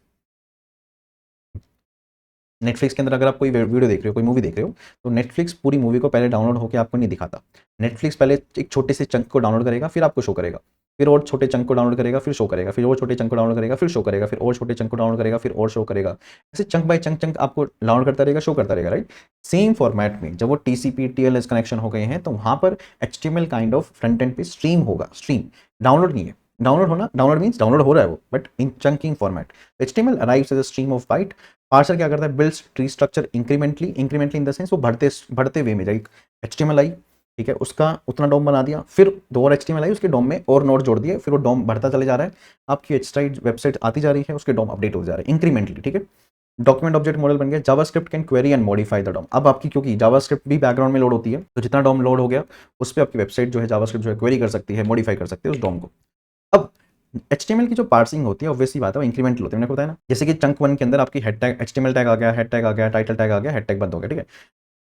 नेटफ्लिक्स के अंदर अगर आप कोई वीडियो देख रहे हो, कोई मूवी देख रहे हो, तो नेटफ्लिक्स पूरी मूवी को पहले डाउनलोड होकर आपको नहीं दिखाता। नेटफ्लिक्स पहले एक छोटे से चंक को डाउनलोड करेगा, फिर आपको शो करेगा, फिर और छोटे चंक को डाउनलोड करेगा, फिर शो करेगा, फिर और छोटे चंक को डाउनलोड करेगा, फिर शो करेगा, फिर और छोटे चंक को डाउनलोड करेगा, फिर और शो करेगा। ऐसे चंक बाय चंक आपको डाउनलोड करता रहेगा, शो करता रहेगा, राइट। सेम फॉर्मेट में जब वो TCP TLS कनेक्शन हो गए हैं, तो वहां पर HTML kind of front end पे स्ट्रीम होगा, स्ट्रीम, डाउनलोड नहीं है। डाउनलोड मीन्स डाउनलोड हो रहा है वो, but in chunking format. HTML arrives as a stream of byte. Parser क्या करता है, builds tree structure incrementally in the sense वो बढ़ते वे में जाए। HTML आई, ठीक है, उसका उतना डोम बना दिया, फिर 2 और HTML आई, उसके डोम में और नोड जोड़ दिए, फिर वो डोम बढ़ता चले जा रहा है, आपकी वेबसाइट आती जा रही है, उसके डोम अपडेट होते जा रहे हैं इंक्रीमेंटली, ठीक है। डॉक्यूमेंट ऑब्जेक्ट मॉडल बन गया, JavaScript can query and modify the DOM. अब आपकी क्योंकि जावास्क्रिप्ट भी बैकग्राउंड में लोड होती है, तो जितना डोम लोड हो गया उस पर आपकी वेबसाइट जो है जावास्क्रिप्ट जो है क्वेरी कर सकती है, मॉडिफाई कर सकती है उस डोम को। अब HTML की जो पार्सिंग होती है ऑब्वियसली बात है वो इंक्रीमेंटल होती है, मैंने बताया ना। जैसे कि चंक 1 के अंदर आपकी हेड टैग HTML टैग आ गया, हेड टैग आ गया, टाइटल टैग आ गया, हेड टैग बंद हो गया, ठीक है।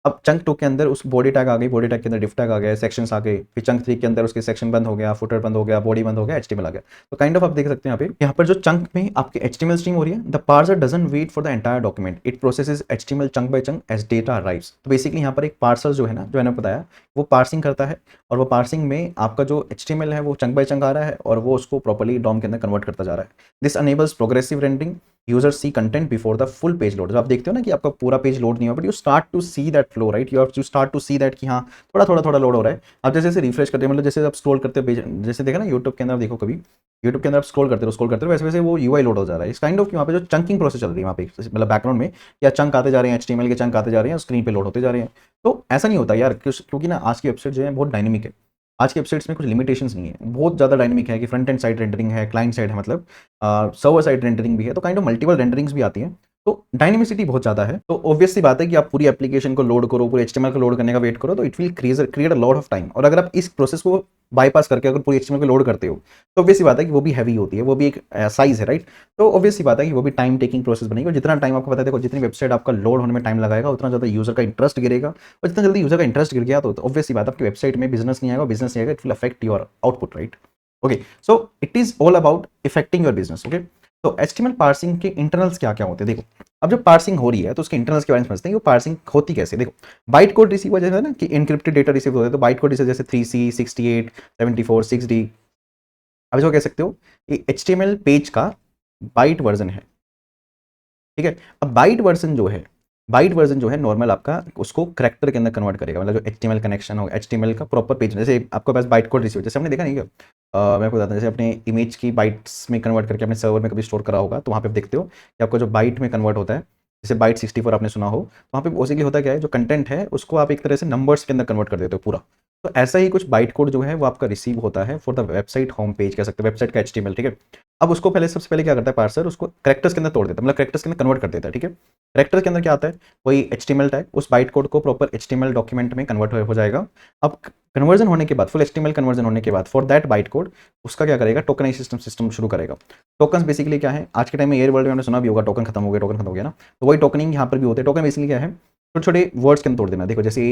अब चंक 2 के अंदर उस बॉडी टैग आ गई, बॉडी टैग के अंदर डिफ टैग आ गया, सेक्शंस आ गए, फिर चंक 3 के अंदर उसके सेक्शन बंद हो गया, फुटर बंद हो गया, बॉडी बंद हो गया, HTML आ गया। तो काइंड ऑफ आप देख सकते हैं यहाँ पर जो चंक में आपके HTML स्ट्रीम हो रही है, the parser doesn't wait for the entire document, it processes HTML chunk by chunk as data arrives. तो बेसिकली यहाँ पर एक पार्सर जो है ना, जो मैंने बताया, वो पार्सिंग करता है, और वो पार्सिंग में आपका जो HTML है वो चंक बाय चंक आ रहा है, और वो उसको प्रॉपर्ली डॉम के अंदर कन्वर्ट करता जा रहा है। This enables progressive rendering, user see content before the full page load. जब आप देखते हो ना कि आपका पूरा पेज लोड नहीं हो, but you start to see that flow, right, you start to see that कि हाँ थोड़ा लोड हो रहा है। आप जैसे जैसे रिफ्रेश करते हो, मतलब जैसे आप स्क्रॉल करते हो पेज, जैसे देखा ना यूट्यूब के अंदर, देखो कभी यूट्यूब के अंदर आप स्क्रॉल करते हो वैसे वैसे वो UI लोड हो जा रहा है। इस काइंड ऑफ वहाँ पे जो चंकिंग प्रोसेस चल रही है वहाँ पे, मतलब बैकग्राउंड में या चंक आते जा रहे हैं, HTML के चंक आते जा रहे हैं, स्क्रीन पे लोड होते जा रहे हैं। तो ऐसा नहीं होता यार, क्योंकि ना आज की वेबसाइट जो है बहुत डायनेमिक है। आज की वेबसाइट्स में कुछ लिमिटेशंस नहीं है, बहुत ज़्यादा डायनेमिक है कि फ्रंट एंड साइड रेंडरिंग है, क्लाइंट साइड है, मतलब सर्वर साइड रेंडरिंग भी है, तो काइंड ऑफ मल्टीपल रेंडरिंग्स भी आती हैं। तो डायनेमिसिटी बहुत ज़्यादा है, तो ऑब्वियस सी बात है कि आप पूरी एप्लीकेशन को लोड करो, पूरे HTML को लोड करने का वेट करो, तो it will create a lot of time. और अगर आप इस प्रोसेस को बाईपास करके अगर पूरी HTML को लोड करते हो, तो ऑब्वियस सी बात है कि वो भी हैवी होती है, वो भी एक साइज है, राइट। तो ऑब्वियस सी बात है कि वो भी टाइम टेकिंग प्रोसेस बनेगी, और जितना टाइम आपको पता है, देखो जितनी वेबसाइट आपका लोड होने में टाइम लगाएगा, उतना ज़्यादा यूजर का इंटरेस्ट गिरेगा, और जितना जल्दी यूजर का इंटरेस्ट गिर गया, तो ऑब्वियस सी बात है आपकी वेबसाइट में बिजनेस नहीं आएगा, बिजनेस नहीं आएगा, it will affect your output, right. Okay, so it is all about affecting your business, okay. तो HTML पार्सिंग के इंटरनल्स क्या क्या होते हैं, देखो अब जब पार्सिंग हो रही है तो उसके इंटरनल्स के बारे में समझते हैं कि वो पार्सिंग होती कैसे। देखो बाइट कोड रिसीव हो जाता है ना, कि इनक्रिप्टेड डेटा रिसीव होता है, तो बाइट कोड रिसीव जैसे 3C 68 74 6D। अब इसको कह सकते हो कि HTML पेज का बाइट वर्जन है, ठीक है। अब बाइट वर्जन जो है नॉर्मल आपका उसको करैक्टर के अंदर कन्वर्ट करेगा, मतलब जो HTML कनेक्शन होगा, HTML का प्रॉपर पेज, जैसे आपके पास बाइट कोड रिसीव, जैसे हमने देखा नहीं क्या, मैं आपको बताता हूँ, जैसे अपने इमेज की बाइट्स में कन्वर्ट करके अपने सर्वर में कभी स्टोर करा होगा, तो वहाँ पे आप देखते हो कि आपका जो बाइट में कन्वर्ट होता है, जैसे बाइट 64 आपने सुना हो, तो वहाँ पे बेसिकली होता क्या है, जो कंटेंट है उसको आप एक तरह से नंबर्स के अंदर कन्वर्ट कर देते हो पूरा। तो ऐसा ही कुछ बाइट कोड जो है वो आपका रिसीव होता है for the website home page, कह सकते हैं वेबसाइट का एचटीएमएल, ठीक है। अब उसको पहले सबसे पहले क्या करता है पार्सर, उसको कैरेक्टर्स के अंदर तोड़ देता है, मतलब कैरेक्टर्स के अंदर कन्वर्ट कर देता है, ठीक है। कैरेक्टर्स के अंदर क्या आता है, वही एचटीएमएल टैग उस बाइट कोड को प्रॉपर एचटीएमएल डॉक्यूमेंट में कन्वर्ट हो जाएगा। अब कन्वर्जन होने के बाद, फुल एचटीएमएल कन्वर्जन होने के बाद फॉर दैट बाइट कोड उसका क्या करेगा, टोकनाइज सिस्टम शुरू करेगा। टोकन्स बेसिकली क्या है, आज के टाइम में एयर वर्ल्ड में हमने सुना भी होगा टोकन खत्म हो गया, टोकन खत्म हो गया ना, तो वही टोकनिंग यहाँ पर भी होते हैं। टोकन बेसिकली क्या है, छोटे छोटे वर्ड्स के अंदर तोड़ देना। देखो जैसे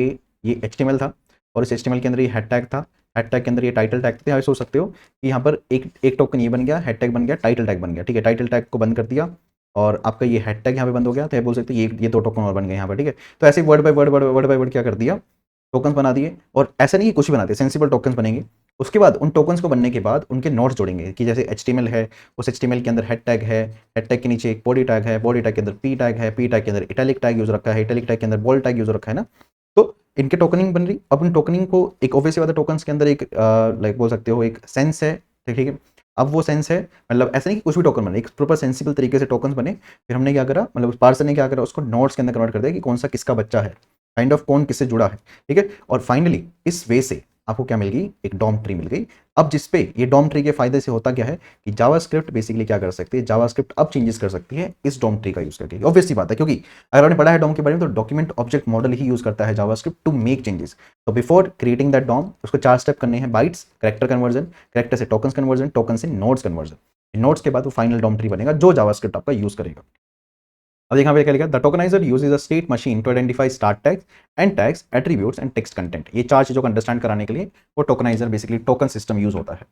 ये एचटीएमएल था और इस एचटीएमएल के अंदर ये हैड टैग था, हैड टैग के अंदर ये टाइटल टैग थे। यहाँ सोच सकते हो कि यहाँ पर एक टोकन ये बन गया, हैड टैग बन गया, टाइटल टैग बन गया, ठीक है। टाइटल टैग को बंद कर दिया और आपका ये हैड टैग यहाँ पे बंद हो गया, तो ये बोल सकते हैं ये दो टोकन और बन गए यहाँ पर, ठीक है। तो ऐसे वर्ड बाय वर्ड क्या कर दिया, टोकन्स बना दिए। और ऐसा नहीं कि कुछ भी बनाते, सेंसिबल टोकन्स बनेंगे। उसके बाद उन टोकन्स को बनने के बाद उनके नोट्स जोड़ेंगे कि जैसे एचटीएमएल है, उस एचटीएमएल के अंदर हेड टैग है, हेड टैग के नीचे एक बॉडी टैग है, बॉडी टैग के अंदर पी टैग है, पी टैग के अंदर इटैलिक टैग यूज रखा है, इटैलिक टैग के अंदर बोल्ड टैग यूज रखा है ना। तो इनके टोकनिंग बन रही। अब इन टोकनिंग को एक ऑब्वियसली बात है, टोकन्स के अंदर एक लाइक बोल सकते हो एक सेंस है, ठीक है। अब वो सेंस है, मतलब ऐसा नहीं कि कुछ भी टोकन बने, एक प्रॉपर सेंसिबल तरीके से टोकन्स बने। फिर हमने क्या करा, मतलब पार्सर ने क्या करा, उसको नोट्स के अंदर कन्वर्ट कर दिया कि कौन सा किसका बच्चा है, काइंड ऑफ कौन किससे जुड़ा है, ठीक है। और फाइनली इस वे से आपको क्या मिल गई, एक डॉम ट्री मिल गई। अब जिसपे ये डॉम ट्री के फायदे से होता क्या है कि जावास्क्रिप्ट बेसिकली क्या कर सकती है, जावास्क्रिप्ट अब चेंजेस कर सकती है इस डॉम ट्री का यूज करके। ऑब्वियसली बात है, क्योंकि अगर आपने पढ़ा है डॉम के बारे में, तो डॉक्यूमेंट ऑब्जेक्ट मॉडल ही यूज करता है जावास्क्रिप्ट टू मेक चेंजेस। तो बिफोर क्रिएटिंग दैट डॉम उसको 4 स्टेप करने हैं, बाइट्स, कैरेक्टर कन्वर्जन, कैरेक्टर से टोकन्स कन्वर्जन, टोकन से नोड्स कन्वर्जन। नोड्स के बाद वो फाइनल डॉम ट्री बनेगा जो जावास्क्रिप्ट आपका यूज करेगा। अब यहाँ पे क्या लिखा, the tokenizer uses a state machine to identify start tags, end tags, attributes and text content. ये 4 चीजों को अंडरस्टैंड कराने के लिए वो tokenizer basically token system use होता है,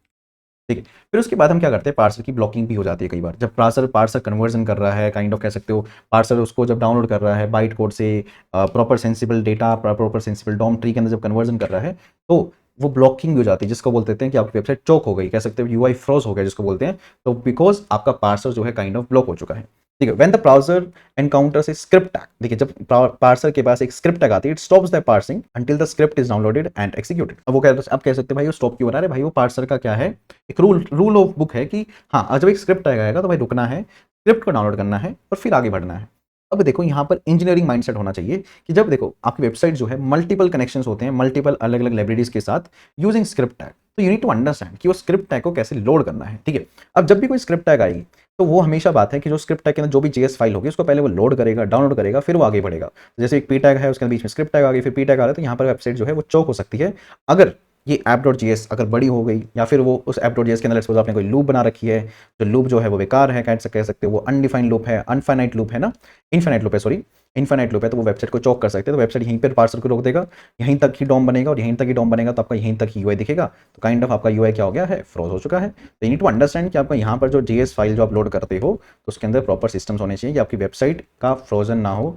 ठीक है। फिर उसके बाद हम क्या करते हैं, पार्सर की ब्लॉकिंग भी हो जाती है कई बार। जब पार्सर कन्वर्जन कर रहा है, काइंड ऑफ कह सकते हो, पार्सर उसको जब डाउनलोड कर रहा है बाइट कोड से proper sensible data, proper sensible DOM tree के अंदर जब कन्वर्जन कर रहा है, तो वो ब्लॉकिंग हो जाती है, जिसको बोलते हैं कि आपकी वेबसाइट चोक हो गई, कह सकते हो यूआई फ्रोज हो गया जिसको बोलते हैं। तो बिकॉज आपका पार्सर जो है काइंड ऑफ ब्लॉक हो चुका है, ठीक है। When the browser encounters A script tag, देखिए जब पार्सर के पास एक स्क्रिप्ट टैग आती है, it stops the parsing until the script is downloaded and executed. अब वो आप कह सकते हैं भाई वो स्टॉप क्यों बना रहे, भाई वो पार्सर का क्या है, एक रूल ऑफ बुक है कि हाँ जब एक स्क्रिप्ट टैग आएगा तो भाई रुकना है, स्क्रिप्ट को डाउनलोड करना है और फिर आगे बढ़ना है। अब देखो यहाँ पर इंजीनियरिंग माइंडसेट होना चाहिए कि जब देखो आपकी वेबसाइट जो है मल्टीपल कनेक्शंस होते हैं मल्टीपल अलग अलग लाइब्रेरीज के साथ यूजिंग स्क्रिप्ट टैग, तो यू नीड टू अंडरस्टैंड कि वो स्क्रिप्ट टैग को कैसे लोड करना है, ठीक है। अब जब भी कोई स्क्रिप्ट टैग आएगी तो वो हमेशा बात है कि जो स्क्रिप्ट टैग के अंदर जो भी जेएस फाइल होगी उसको पहले वो लोड करेगा, डाउनलोड करेगा, फिर वो आगे बढ़ेगा। जैसे एक पी टैग है, उसके बीच में स्क्रिप्ट टैग आ गई, फिर पी टैग आ रहा है, तो यहाँ पर वेबसाइट जो है वो चौक हो सकती है अगर ये app.js अगर बड़ी हो गई, या फिर वो उस app.js के अंदर सपोज आपने कोई लूप बना रखी है, जो लूप जो है वो बेकार है, कह सकते हो वो अनडिफाइंड लूप है, अनफाइनाइट लूप है ना, इनफाइनाइट लूप है, सॉरी इनफाइनाइट लूप है, तो वो वेबसाइट को चौक कर सकते हैं। तो वेबसाइट यहीं पर पार्सर को रोक देगा, यहीं तक ही डॉम बनेगा, और यहीं तक ही डॉम बनेगा तो आपका यहीं तक ही यूआई दिखेगा। तो काइंड ऑफ आपका यूआई क्या हो गया है, फ्रोज हो चुका है। तो यू नीड टू अंडरस्टैंड कि आपका यहाँ पर जो जेएस फाइल जो अपलोड करते हो तो उसके अंदर प्रॉपर सिस्टम्स होने चाहिए कि आपकी वेबसाइट का फ्रोजन ना हो,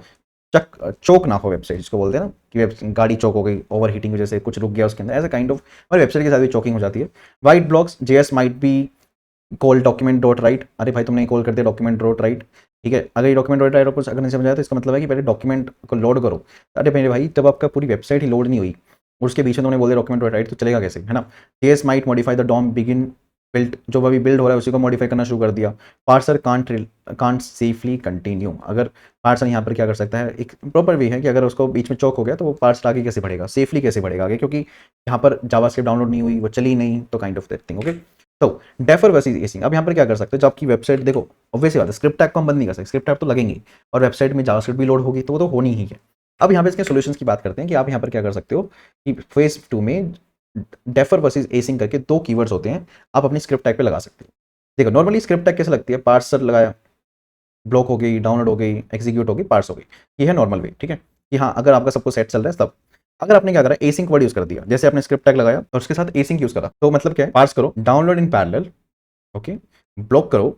चोक ना हो वेबसाइट, जिसको बोलते हैं ना कि गाड़ी चोक हो गई ओवर हीटिंग की वजह से, कुछ रुक गया उसके अंदर, ऐसा काइंड ऑफ और वेबसाइट के साथ भी चोकिंग हो जाती है। White blocks JS might be call document dot right, अरे भाई तुमने कॉल कर दिया डॉक्यूमेंट डॉट राइट, ठीक है। अगर ये डॉक्यूमेंट डॉट राइट कुछ अगर नहीं समझ आया तो इसका मतलब है कि पहले डॉक्यूमेंट को लोड करो। अरे मेरे भाई जब आपका पूरी वेबसाइट ही लोड नहीं हुई और उसके बीच में तुमने बोल दिया डॉक्यूमेंट डॉट राइट, तो चलेगा कैसे, है ना। JS might modify the DOM बिगिन बिल्ट, जो अभी बिल्ड हो रहा है उसी को मॉडिफाई करना शुरू कर दिया। पार्सर कांट सेफली कंटिन्यू, अगर पार्सर यहाँ पर क्या कर सकता है, एक प्रॉपर वे है कि अगर उसको बीच में चौक हो गया तो वो पार्सर आगे कैसे बढ़ेगा, सेफली कैसे बढ़ेगा आगे, क्योंकि यहाँ पर जावास्क्रिप्ट डाउनलोड नहीं हुई, वो चली नहीं, तो kind of that thing, okay. तो डेफर वर्सेस एसिंग, अब यहाँ पर क्या कर सकते हो, जब आपकी वेबसाइट देखो ऑब्वियसली बात है स्क्रिप्ट टैग को हम बंद नहीं कर सकते, स्क्रिप्ट टैग तो लगेंगे और वेबसाइट में जावास्क्रिप्ट भी लोड होगी, तो वो तो होनी ही है। अब यहाँ पे इसके सॉल्यूशंस की बात करते हैं कि आप यहाँ पर क्या कर सकते हो कि फेज 2 में डेफर वर्सेस एसिंग करके 2 कीवर्ड्स होते हैं, आप अपनी स्क्रिप्ट टैग पे लगा सकते हो। देखो नॉर्मली स्क्रिप्ट टैग कैसे लगती है, पार्सर लगाया, ब्लॉक हो गई, डाउनलोड हो गई, एग्जीक्यूट हो गई, पार्स हो गई, ये है नॉर्मल वे, ठीक है। कि हाँ अगर आपका सब कुछ सेट चल रहा है तब। अगर आपने क्या करा, एसिंक वर्ड यूज कर दिया, जैसे आपने स्क्रिप्ट टैग लगाया और उसके साथ एसिंक यूज करा, तो मतलब क्या है, पार्स करो, download in parallel, okay, block करो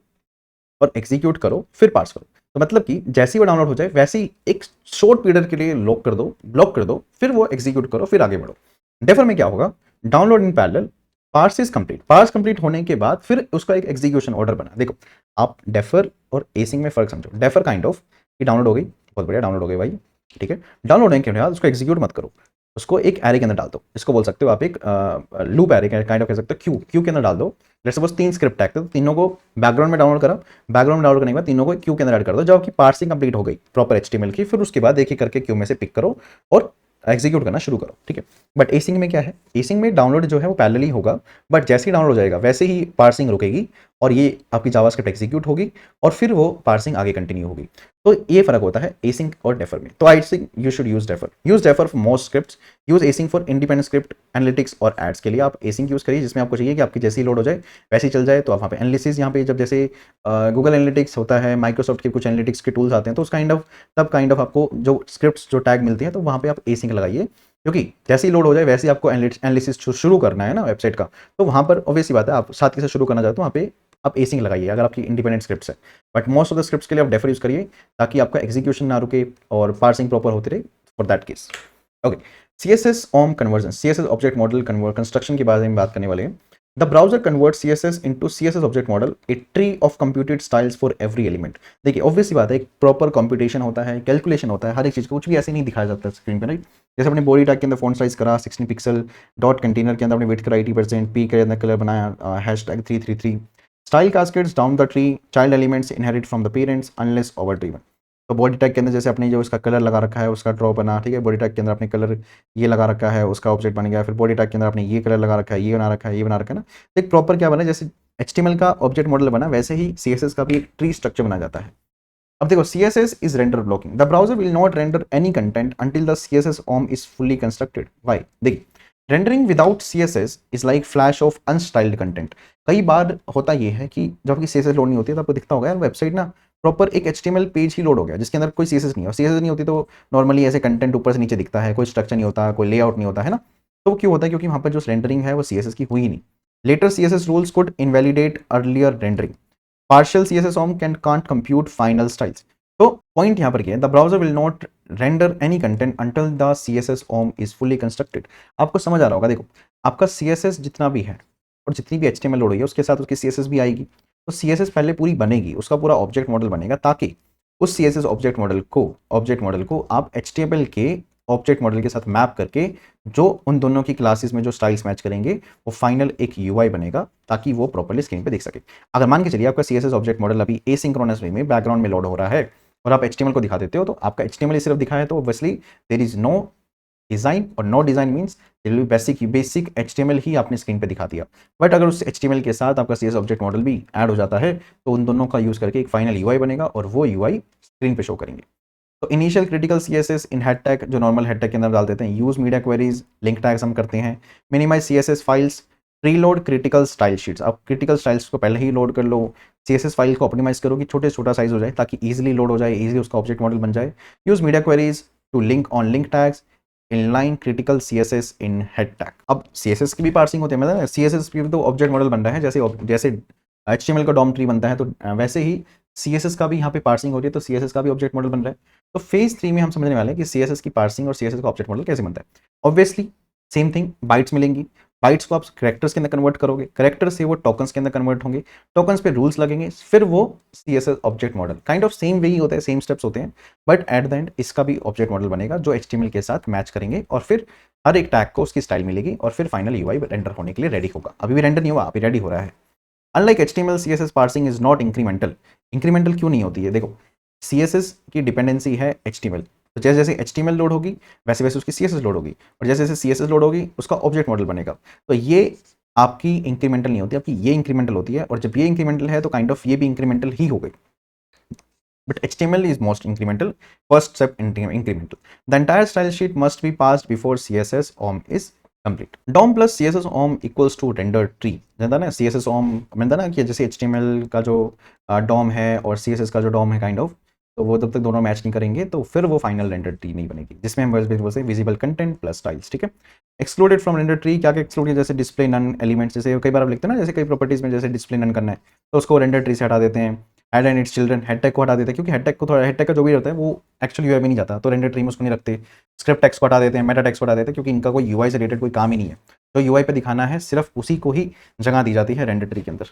और एग्जीक्यूट करो, फिर पार्स करो। तो मतलब कि जैसे ही वो डाउनलोड हो जाए वैसे ही एक शॉर्ट पीरियड के लिए लॉक कर दो, ब्लॉक कर दो, फिर वो एग्जीक्यूट करो, फिर आगे बढ़ो। डेफर में क्या होगा, download in parallel, parse is complete, parse complete होने के बाद फिर उसका एक एग्जीक्यूशन ऑर्डर बना। देखो आप डेफर और एसिंग में फर्क समझो। डेफर काइंड ऑफ कि डाउनलोड हो गई, बहुत बढ़िया डाउनलोड हो गई भाई, ठीक है। डाउनलोड होने के बाद उसको एग्जीक्यूट मत करो, उसको एक एरे के अंदर डाल दो, इसको बोल सकते हो आप एक लूप एरे काइंड ऑफ कह सकते हो, क्यू के अंदर डाल दो। लेट्स सपोज 3 स्क्रिप्ट टैग थे, तो तीनों को बैकग्राउंड में डाउनलोड करा, बैकग्राउंड में डाउनलोड करने के बाद तीनों को क्यू के अंदर ऐड कर दो। जब आपकी पार्सिंग कंप्लीट हो गई प्रॉपर एचटीएमएल की, फिर उसके बाद एक एक करके क्यू में से पिक करो और एग्जीक्यूट करना शुरू करो, ठीक है। बट एसिंक में क्या है, एसिंक में डाउनलोड जो है वो पैरेलली होगा, बट जैसे ही डाउनलोड हो जाएगा वैसे ही पार्सिंग रुकेगी और ये आपकी जावास्क्रिप्ट एग्जीक्यूट होगी और फिर वो पार्सिंग आगे कंटिन्यू होगी। तो ये फर्क होता है एसिंक और डेफर में। तो I think you should use defer, use defer for most scripts, use async for independent script analytics और एड्स के लिए आप एसिंक यूज करिए, जिसमें आपको चाहिए कि आपकी जैसी लोड हो जाए वैसे ही चल जाए। तो आप वहाँ पे एनालिसिस, यहाँ पे जब जैसे गूगल एनालिटिक्स होता है, माइक्रोसॉफ्ट के कुछ एनालिटिक्स के टूल्स आते हैं, तो उस काइंड ऑफ आपको जो स्क्रिप्ट्स जो टैग मिलती हैं तो वहाँ पे आप एसिंक लगाइए, क्योंकि जैसे ही लोड हो जाए वैसे ही आपको एनालिसिस शुरू करना है ना वेबसाइट का, तो वहाँ पर ऑब्वियसली बात है आप साथ के साथ शुरू करना चाहते हो, वहाँ पे आप एसिंक लगाइए अगर आपकी इंडिपेंडेंट स्क्रिप्ट्स है। But most of the scripts के लिए आप डेफर यूज करिए ताकि आपका एग्जीक्यूशन ना रुके और पार्सिंग प्रॉपर होते रहे for that case. Okay, CSS OM conversion, CSS object model construction के बारे में बात करने वाले हैं। The browser converts CSS into CSS object model, a tree of computed styles for every element। देखिए ऑब्वियसली बात है, एक प्रॉपर कंप्यूटेशन होता है, कैलकुलेशन होता है, हर एक चीज़ को कुछ भी ऐसे नहीं दिखाया जाता है स्क्रीन पे, राइट। जैसे अपने बॉडी टैग के अंदर फॉन्ट साइज करा 16 पिक्सल, डॉट कंटेनर के अंदर अपने वेट करा 80%, पी के अंदर कलर बनाया hashtag 333, style cascades down the tree, child elements inherit from the parents unless overridden. तो बॉडी टैग के अंदर जैसे अपने जो इसका कलर लगा रखा है उसका ड्रॉ बना, ठीक है, बॉडी टैग के अंदर अपने कलर ये लगा रखा है उसका ऑब्जेक्ट बन गया, फिर बॉडी टैग के अंदर आपने ये कलर लगा रखा है, ये बना रखा है, ये बना रखा है ना। तो एक प्रॉपर क्या बना, जैसे HTML का ऑब्जेक्ट मॉडल बना वैसे ही CSS का भी एक ट्री स्ट्रक्चर बना जाता है। अब देखो CSS is render blocking, the browser will not render any content until the CSS OM is fully constructed. Why? देखिए rendering without CSS is like flash of unstyled content. कई बार होता ये है कि जब आपकी CSS लोड नहीं होती है तो आपको दिखता होगा यार वेबसाइट ना प्रॉपर एक HTML पेज ही लोड हो गया जिसके अंदर कोई CSS नहीं है, और CSS नहीं होती तो नॉर्मली ऐसे कंटेंट ऊपर से नीचे दिखता है, कोई स्ट्रक्चर नहीं होता, कोई लेआउट नहीं होता है ना। तो क्यों होता है? क्योंकि वहाँ पर जो रेंडरिंग है वो CSS की हुई ही नहीं। Later CSS rules could invalidate earlier rendering. Partial CSS OM can't compute final styles. तो पॉइंट यहाँ पर क्या है, the browser will not render any content until the CSS OM is fully constructed. आपको समझ आ रहा होगा, देखो आपका CSS जितना भी है और जितनी भी HTML लोड हुई है उसके साथ उसकी CSS भी आएगी, तो CSS पहले पूरी बनेगी, उसका पूरा ऑब्जेक्ट मॉडल बनेगा, ताकि उस CSS ऑब्जेक्ट मॉडल को आप HTML के ऑब्जेक्ट मॉडल के साथ मैप करके जो उन दोनों की क्लासेस में जो स्टाइल्स मैच करेंगे वो फाइनल एक UI बनेगा, ताकि वो प्रॉपर्ली स्क्रीन पे दिख सके। अगर मान के चलिए आपका CSS ऑब्जेक्ट मॉडल अभी एसिंक्रोनस वे में बैकग्राउंड में लोड हो रहा है और आप HTML को दिखा देते हो, तो आपका HTML सिर्फ दिखा है तो obviously there is no design, और no design means basic HTML ही आपने स्क्रीन पे दिखा दिया। बट अगर उस HTML के साथ आपका CSS ऑब्जेक्ट मॉडल भी ऐड हो जाता है तो उन दोनों का यूज करके एक फाइनल UI बनेगा और वो UI स्क्रीन पे शो करेंगे। तो initial critical CSS in head tag, जो नॉर्मल हेड टैग के अंदर डाल देते हैं, use media queries, link tags हम करते हैं, minimise CSS files, preload critical style sheets. आप क्रिटिकल स्टाइल्स को पहले ही लोड कर लो, CSS फाइल को ऑप्टिमाइज करो कि छोटे छोटा साइज हो जाए ताकि इजीली लोड हो जाए, इजीली उसका ऑब्जेक्ट मॉडल बन जाए। Use media queries to link on link tags, inline critical CSS in head tag. अब CSS की भी पार्सिंग होती है, मतलब CSS की भी तो ऑब्जेक्ट मॉडल बन रहा है, जैसे HTML का डॉम ट्री बनता है, तो वैसे ही CSS का भी यहाँ पे पार्सिंग हो रही है, तो CSS का भी ऑब्जेक्ट मॉडल बन रहा है। तो फेज 3 में हम समझने वाले हैं कि CSS की पार्सिंग और CSS का ऑब्जेक्ट मॉडल कैसे बनता है। ऑब्वियसली सेम थिंग, बाइट्स मिलेंगी, बाइट्स को आप कैरेक्टर्स के अंदर कन्वर्ट करोगे, कैरेक्टर से वो टोकन्स के अंदर कन्वर्ट होंगे, टोकन्स पे रूल्स लगेंगे, फिर वो CSS object model kind of same way ही होता है, सेम स्टेप्स होते हैं, बट एट द एंड इसका भी ऑब्जेक्ट मॉडल बनेगा जो HTML के साथ मैच करेंगे, और फिर हर एक टैग को उसकी स्टाइल मिलेगी और फिर फाइनल UI रेंडर होने के लिए रेडी होगा। अभी भी रेंडर नहीं हुआ, अभी रेडी हो रहा है। Unlike HTML CSS parsing is not incremental. Incremental क्यों नहीं होती है? देखो CSS की डिपेंडेंसी है HTML, तो जैसे जैसे HTML लोड होगी वैसे वैसे उसकी CSS लोड होगी, और जैसे जैसे CSS लोड होगी उसका ऑब्जेक्ट मॉडल बनेगा। तो ये आपकी इंक्रीमेंटल नहीं होती, आपकी ये इंक्रीमेंटल होती है, और जब ये इंक्रीमेंटल है तो काइंड ऑफ ये भी इंक्रीमेंटल ही हो गई। But HTML is most incremental. First step incremental. The entire style sheet must be passed before CSS OM is complete. DOM plus CSS OM equals to render tree. जानता ना CSS OM जानता ना कि जैसे HTML का जो DOM है और CSS का जो DOM है काइंड ऑफ, तो वो जब तक दोनों मैच नहीं करेंगे तो फिर वो फाइनल रेंडर ट्री नहीं बनेगी, जिसमें हम बोलते हैं विजिबल कंटेंट प्लस स्टाइल्स। ठीक है, एक्सक्लूडेड फ्रॉम रेंडर ट्री, क्या क्या एक्सक्लूड है? जैसे डिस्प्ले नन एलिमेंट्स, जैसे कई बार आप लिखते हैं ना, जैसे कई प्रॉपर्टीज में जैसे डिस्प्ले नन करना है तो उसको रेंडर ट्री से हटा देते हैं। Head and it's children, head tag को हटा देते हैं, क्योंकि हेड टैग का जो भी रहता है वो एक्चुअली UI में नहीं जाता, तो रेंडर ट्री में उसको नहीं रखते। स्क्रिप्ट टैग्स को हटा देते हैं, मेटा टैग्स को हटा देते हैं, क्योंकि इनका कोई UI से रिलेटेड कोई काम ही नहीं है, जो UI पे दिखाना है सिर्फ उसी को ही जगह दी जाती है रेंडर ट्री के अंदर।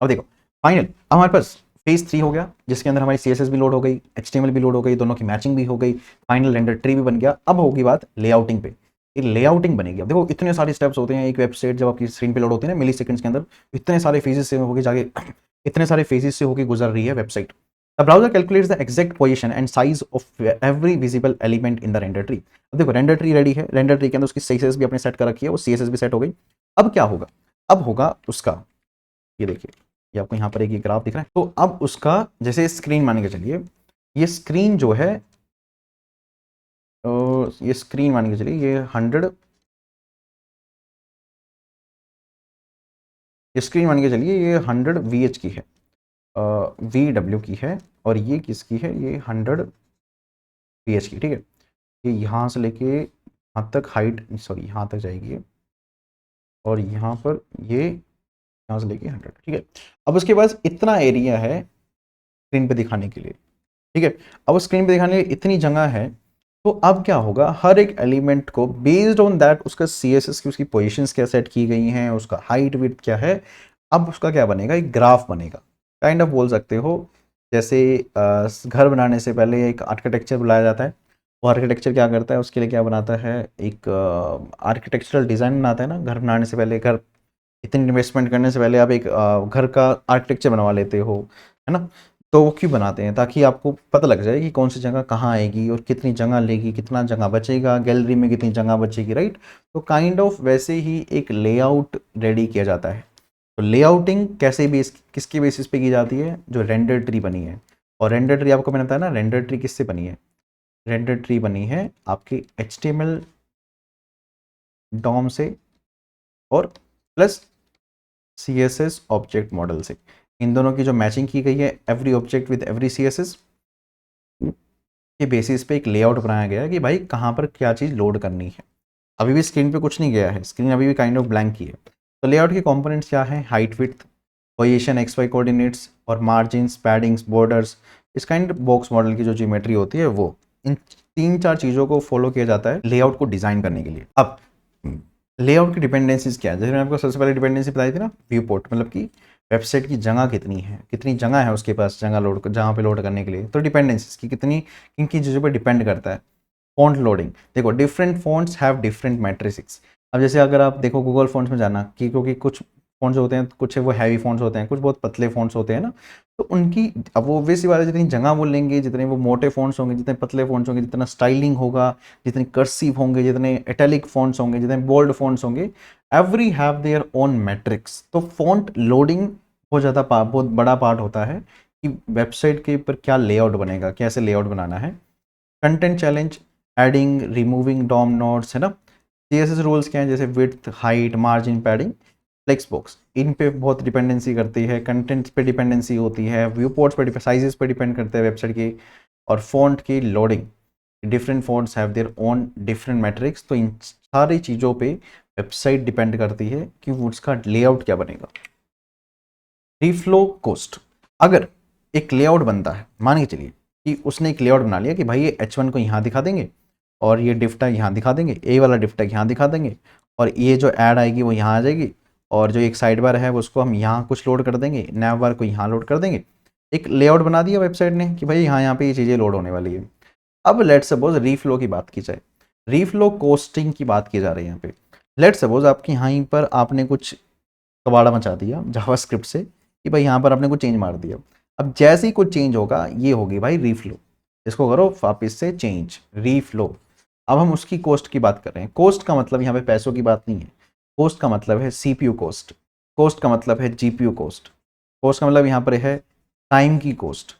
अब देखो फाइनल हमारे पास फेज 3 हो गया, जिसके अंदर हमारी CSS भी लोड हो गई, HTML भी लोड हो गई, दोनों की मैचिंग भी हो गई, फाइनल रेंडर ट्री भी बन गया। अब होगी बात लेआउटिंग पे, लेआउटिंग बनेगी। अब देखो इतने सारे स्टेप्स होते हैं, एक वेबसाइट जब आपकी स्क्रीन पे लोड होती है ना मिली सेकंड्स के अंदर, इतने सारे फेजेस से होके जाके इतने सारे फेजेस से होके गुजर रही है website. The browser calculates the exact position and size of every visible element in the render tree. अब देखो रेंडर ट्री रेडी है, रेंडर ट्री के अंदर उसकी सीएसएस भी अपने सेट कर रखी है, वो सीएसएस भी सेट हो गई। अब क्या होगा, अब होगा उसका, ये देखिए ये आपको यहाँ पर एक ये ग्राफ दिख रहा है, तो अब उसका जैसे स्क्रीन मान के चलिए, ये स्क्रीन जो है, तो ये स्क्रीन मान के चलिए ये 100, ये स्क्रीन मान के चलिए ये 100 VH की है, VW की है, और ये किसकी है, ये 100 VH की, ठीक है। ये यहाँ से लेके यहाँ तक हाइट, सॉरी यहाँ तक जाएगी ये, और यहाँ पर ये यहाँ से लेके 100, ठीक है। अब उसके पास इतना एरिया है स्क्रीन पे दिखाने के लिए, ठीक है। अब स्क्रीन पे दिखाने के लिए इतनी जगह है, तो अब क्या होगा, हर एक एलिमेंट को बेस्ड ऑन दैट उसका सीएसएस की उसकी पोजीशंस क्या सेट की गई हैं, उसका हाइट विड्थ क्या है, अब उसका क्या बनेगा, एक ग्राफ बनेगा। काइंड ऑफ बोल सकते हो जैसे घर बनाने से पहले एक आर्किटेक्चर बुलाया जाता है, वो आर्किटेक्चर क्या करता है, उसके लिए क्या बनाता है, एक आर्किटेक्चरल डिज़ाइन बनाता है ना। घर बनाने से पहले, घर इतनी इन्वेस्टमेंट करने से पहले आप एक घर का आर्किटेक्चर बनवा लेते हो, है ना। तो वो क्यों बनाते हैं, ताकि आपको पता लग जाए कि कौन सी जगह कहाँ आएगी और कितनी जगह लेगी, कितना जगह बचेगा, गैलरी में कितनी जगह बचेगी, राइट। तो काइंड ऑफ वैसे ही एक लेआउट रेडी किया जाता है। तो लेआउटिंग कैसे बेस, किसके बेसिस पे की जाती है, जो रेंडर ट्री बनी है। और रेंडर ट्री आपको मैंने बताया ना, रेंडर ट्री किससे बनी है, रेंडर ट्री बनी है आपकी HTML डॉम से और प्लस CSS ऑब्जेक्ट मॉडल से। इन दोनों की जो मैचिंग की गई है, every object with every CSS के बेसिस पे एक लेआउट बनाया गया है कि भाई कहाँ पर क्या चीज़ लोड करनी है। अभी भी स्क्रीन पे कुछ नहीं गया है, स्क्रीन अभी भी काइंड ऑफ ब्लैंक ही है। तो लेआउट के कंपोनेंट्स क्या है, height width, position, XY coordinates और मार्जिन्स, पैडिंग्स, बॉर्डर्स, इस काइंड बॉक्स मॉडल की जो ज्योमेट्री होती है वो, इन 3-4 चीज़ों को फॉलो किया जाता है लेआउट को डिज़ाइन करने के लिए। अब लेआउट की डिपेंडेंसीज क्या है, जैसे मैंने आपको सबसे पहले डिपेंडेंसी बताई थी ना, व्यू पोर्ट, मतलब कि वेबसाइट की जगह कितनी है, कितनी जगह है उसके पास जगह लोड, जहाँ पे लोड करने के लिए। तो डिपेंडेंसीज की कितनी, किन किन चीज़ों पर डिपेंड करता है। फॉन्ट लोडिंग, देखो different fonts have different matrices. अब जैसे अगर आप देखो गूगल फॉन्ट्स में जाना, कि क्योंकि कुछ फॉन्ट्स होते हैं, कुछ है वो हैवी फॉन्ट्स होते हैं, कुछ बहुत पतले फॉन्ट्स होते हैं ना, तो उनकी, अब वो ऑब्वियसली बात है, जितनी जगह वो लेंगे, जितने वो मोटे फॉन्ट्स होंगे, जितने पतले फॉन्ट्स होंगे, जितना स्टाइलिंग होगा, जितने कर्सिव होंगे, जितने इटैलिक फॉन्ट्स होंगे, जितने बोल्ड फॉन्ट्स होंगे, every have their own matrix. तो फॉन्ट लोडिंग बहुत ज़्यादा बहुत बड़ा पार्ट होता है कि वेबसाइट के ऊपर क्या लेआउट बनेगा, कैसे लेआउट बनाना है। Content challenge, adding, removing DOM nodes, है ना। CSS रूल्स क्या हैं, जैसे width, height, margin, padding, flex box, इन पे बहुत डिपेंडेंसी करती है। कंटेंट पे डिपेंडेंसी होती है, व्यू पोर्ट्स पे, साइजेस पे डिपेंड करते हैं वेबसाइट की, और फॉन्ट की loading, different fonts have their own different matrix. तो इन सारी चीज़ों पे वेबसाइट डिपेंड करती है कि उसका लेआउट क्या बनेगा। रीफ्लो कॉस्ट, अगर एक लेआउट बनता है, मान के चलिए कि उसने एक लेआउट बना लिया कि भाई ये H1 को यहाँ दिखा देंगे, और ये डिफ टैग यहाँ दिखा देंगे, ए वाला डिफ टैग यहाँ दिखा देंगे, और ये जो ऐड आएगी वो यहाँ आ जाएगी, और जो एक साइड बार है उसको हम यहाँ कुछ लोड कर देंगे, नैव बार को यहाँ लोड कर देंगे। एक लेआउट बना दिया वेबसाइट ने कि भाई यहाँ पे ये चीज़ें लोड होने वाली है। अब लेट सपोज रीफ्लो की बात की जाए, रीफ्लो कोस्टिंग की बात की जा रही है यहाँ पे। लेट सपोज आपकी यहाँ पर आपने कुछ कबाड़ा मचा दिया जावास्क्रिप्ट से कि भाई यहाँ पर आपने कुछ चेंज मार दिया। अब जैसे ही कुछ चेंज होगा, ये होगी भाई रीफ्लो, इसको करो वापस से चेंज, रीफ्लो। अब हम उसकी कॉस्ट की बात कर रहे हैं। कॉस्ट का मतलब यहाँ पे पैसों की बात नहीं है, कॉस्ट का मतलब है CPU कॉस्ट, कॉस्ट का मतलब है GPU कॉस्ट, कॉस्ट का मतलब यहाँ पर है टाइम की कॉस्ट,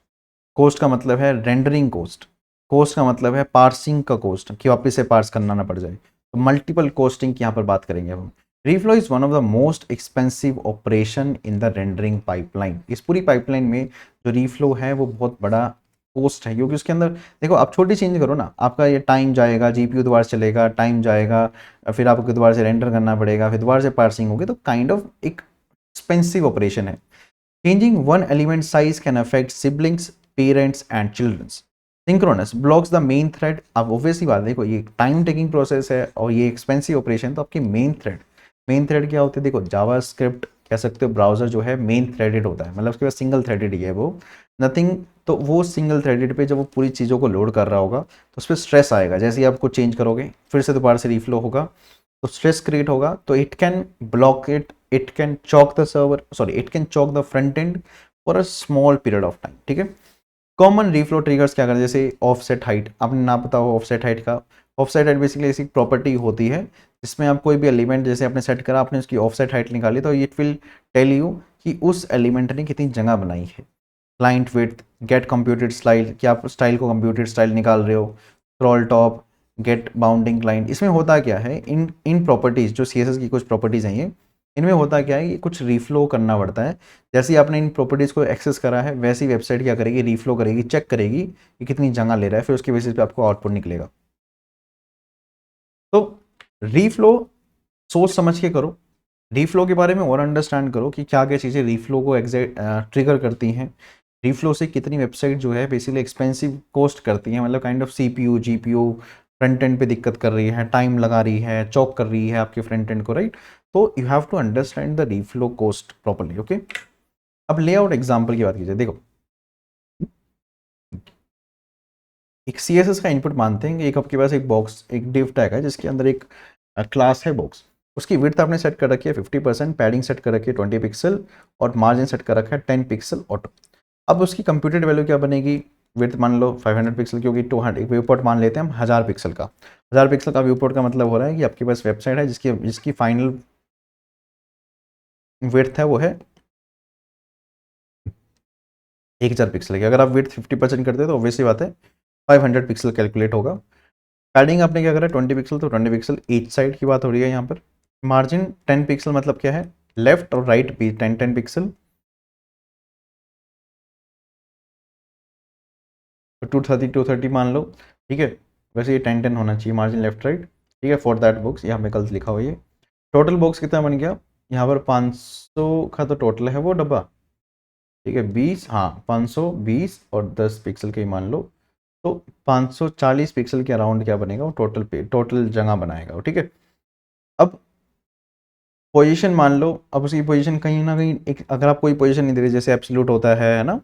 कॉस्ट का मतलब है रेंडरिंग कॉस्ट, कॉस्ट का मतलब है पार्सिंग का कॉस्ट, कि वापस से पार्स करना ना पड़ जाए। तो मल्टीपल कॉस्टिंग की यहाँ पर बात करेंगे अब हम। Reflow is one of the most expensive operation in the rendering pipeline. इस पूरी पाइपलाइन में जो रीफ्लो है वो बहुत बड़ा कॉस्ट है, क्योंकि उसके अंदर देखो आप छोटी चेंज करो ना, आपका ये टाइम जाएगा, GPU दोबारा से चलेगा, टाइम जाएगा, फिर आपको दोबारा से रेंडर करना पड़ेगा, फिर दोबारा से पार्सिंग होगी, तो काइंड ऑफ एक एक्सपेंसिव ऑपरेशन है। Changing one element size can affect siblings, parents and childrens. Synchronous blocks the main thread. अब ऑब्वियसली बात देखो, ये टाइम टेकिंग प्रोसेस है और ये एक्सपेंसिव ऑपरेशन, तो आपकी मेन थ्रेड क्या होती है, देखो जावास्क्रिप्ट कह सकते हो, ब्राउजर जो है मेन थ्रेडेड होता है, मतलब उसके पास सिंगल थ्रेडेड ही है वो, नथिंग। तो वो सिंगल थ्रेडेड पे जब वो पूरी चीज़ों को लोड कर रहा होगा तो उस पर स्ट्रेस आएगा। जैसे ही आप कुछ चेंज करोगे, फिर से दोबारा से रीफ्लो होगा, तो स्ट्रेस क्रिएट होगा, तो it can block it can chalk the server, sorry it can chalk the front end for a small period of time, ठीक है। कॉमन रीफ्लो ट्रिगर्स क्या करते हैं, जैसे ऑफसेट हाइट, आपने ना पता हो ऑफसेट हाइट का। ऑफसेट हाइट बेसिकली ऐसी प्रॉपर्टी होती है जिसमें आप कोई भी एलिमेंट जैसे आपने सेट करा, आपने उसकी ऑफसेट हाइट निकाली तो इट विल टेल यू कि उस एलिमेंट ने कितनी जगह बनाई है। Client width, get computed style, कि आप स्टाइल को कंप्यूटेड स्टाइल निकाल रहे हो। Scroll top, get bounding client. इसमें होता क्या है, इन इन प्रॉपर्टीज जो सीएसएस की कुछ प्रॉपर्टीज हैं ये, इनमें होता क्या है, ये कुछ रीफ्लो करना पड़ता है। जैसे ही आपने इन प्रॉपर्टीज को एक्सेस करा है वैसी वेबसाइट क्या करेगी, रीफ्लो करेगी, चेक करेगी कि कितनी जगह ले रहा है, फिर उसके बेसिस पे आपको आउटपुट निकलेगा। तो रीफ्लो सोच समझ के करो, रीफ्लो के बारे में और अंडरस्टैंड करो कि क्या क्या चीज़ें रीफ्लो को एग्जैक्ट ट्रिगर करती हैं। रीफ्लो से कितनी वेबसाइट जो है बेसिकली एक्सपेंसिव कॉस्ट करती है, मतलब kind of CPU GPU front end पे दिक्कत कर रही है, टाइम लगा रही है, चौक कर रही है आपके फ्रंट एंड को, राइट। तो you have to understand the reflow cost properly, okay. अब लेआउट एग्जाम्पल की बात कीजिए, देखो एक सीएसएस का इनपुट मानते हैं कि एक आपके पास एक बॉक्स, एक डिव टैग है जिसके अंदर एक क्लास है बॉक्स। उसकी विड्थ आपने सेट कर रखी है 50%, पैडिंग सेट कर रखी है 20 पिक्सल और मार्जिन सेट कर रखा है 10 पिक्सल ऑटो। अब उसकी कंप्यूटेड वैल्यू क्या बनेगी, विड्थ मान लो 500 पिक्सल, क्योंकि 200 व्यू पोर्ट मान लेते हैं हम 1000 पिक्सल का। 1000 पिक्सल का व्यू पोर्ट का मतलब हो रहा है कि आपके पास वेबसाइट है जिसकी जिसकी फाइनल विड्थ है वो है 1000 पिक्सल की। अगर आप विड्थ 50% करते हो तो ऑब्वियसली बात है 500 पिक्सल कैलकुलेट होगा। पैडिंग आपने क्या करा, 20 पिक्सल, तो 20 पिक्सल ईच साइड की बात हो रही है यहाँ पर। मार्जिन 10 पिक्सल मतलब क्या है, लेफ्ट और राइट भी 10 पिक्सल, तो 230 मान लो, ठीक है। वैसे ये 10 होना चाहिए मार्जिन लेफ्ट राइट, ठीक है। फॉर दैट बॉक्स यहाँ पे गलत लिखा हुआ है। टोटल बॉक्स कितना बन गया, यहाँ पर 500 का तो टोटल है वो डब्बा, ठीक है। 20, हाँ 520 और 10 पिक्सल के ही मान लो, तो 540 पिक्सल के अराउंड क्या बनेगा वो टोटल पे टोटल जगह बनाएगा वो, ठीक है। अब पोजीशन मान लो, अब उसकी पोजीशन कहीं ना कहीं एक, अगर आप कोई पोजीशन नहीं दे रहे, जैसे एब्सोल्यूट होता है ना,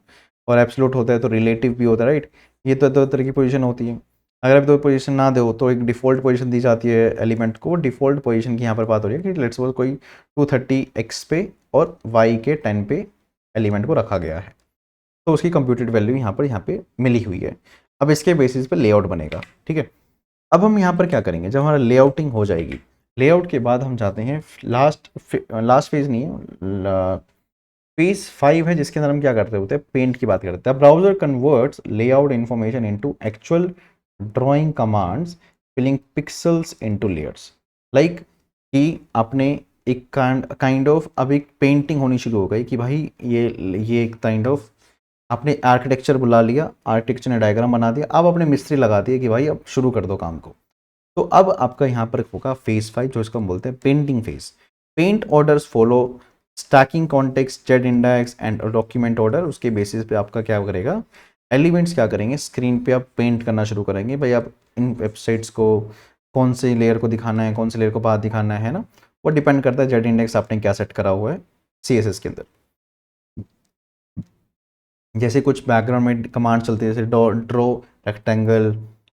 और एब्सोल्यूट होता है तो रिलेटिव भी होता है, राइट। ये तो दो तरह की पोजीशन होती है। अगर आप दो पोजीशन ना दो तो एक डिफ़ॉल्ट पोजीशन दी जाती है एलिमेंट को। डिफ़ॉल्ट पोजीशन की यहाँ पर बात हो रही है कि लेट्स सपोज कोई 230x पे और y के 10 पे एलिमेंट को रखा गया है, तो उसकी कंप्यूटेड वैल्यू यहाँ पे मिली हुई है। अब इसके बेसिस पे लेआउट बनेगा, ठीक है। अब हम यहाँ पर क्या करेंगे, जब हमारा लेआउटिंग हो जाएगी, लेआउट के बाद हम जाते हैं लास्ट फेज नहीं है, फेज 5 है, जिसके अंदर हम क्या करते होते हैं, पेंट की बात करते हैं। Browser converts layout information into actual drawing commands, filling pixels into layers. Like कि आपने एक काइंड ऑफ अब एक पेंटिंग होनी शुरू हो गई कि भाई ये एक काइंड ऑफ आपने आर्किटेक्चर बुला लिया, आर्किटेक्चर ने डायग्राम बना दिया, अब आपने मिस्त्री लगा दिया कि भाई अब शुरू कर दो काम को। तो अब आपका यहाँ पर होगा फेज 5, जो इसको हम बोलते हैं painting phase. Paint orders follow stacking context, Z index and document order. उसके बेसिस पे आपका क्या करेगा, एलिमेंट्स क्या करेंगे, स्क्रीन पे आप पेंट करना शुरू करेंगे। भाई आप इन वेबसाइट्स को कौन से लेयर को दिखाना है, कौन से लेयर को बाद दिखाना है ना, वो डिपेंड करता है जेड इंडेक्स आपने क्या सेट करा हुआ है सीएसएस के अंदर। जैसे कुछ बैकग्राउंड में कमांड चलती है, जैसे draw rectangle,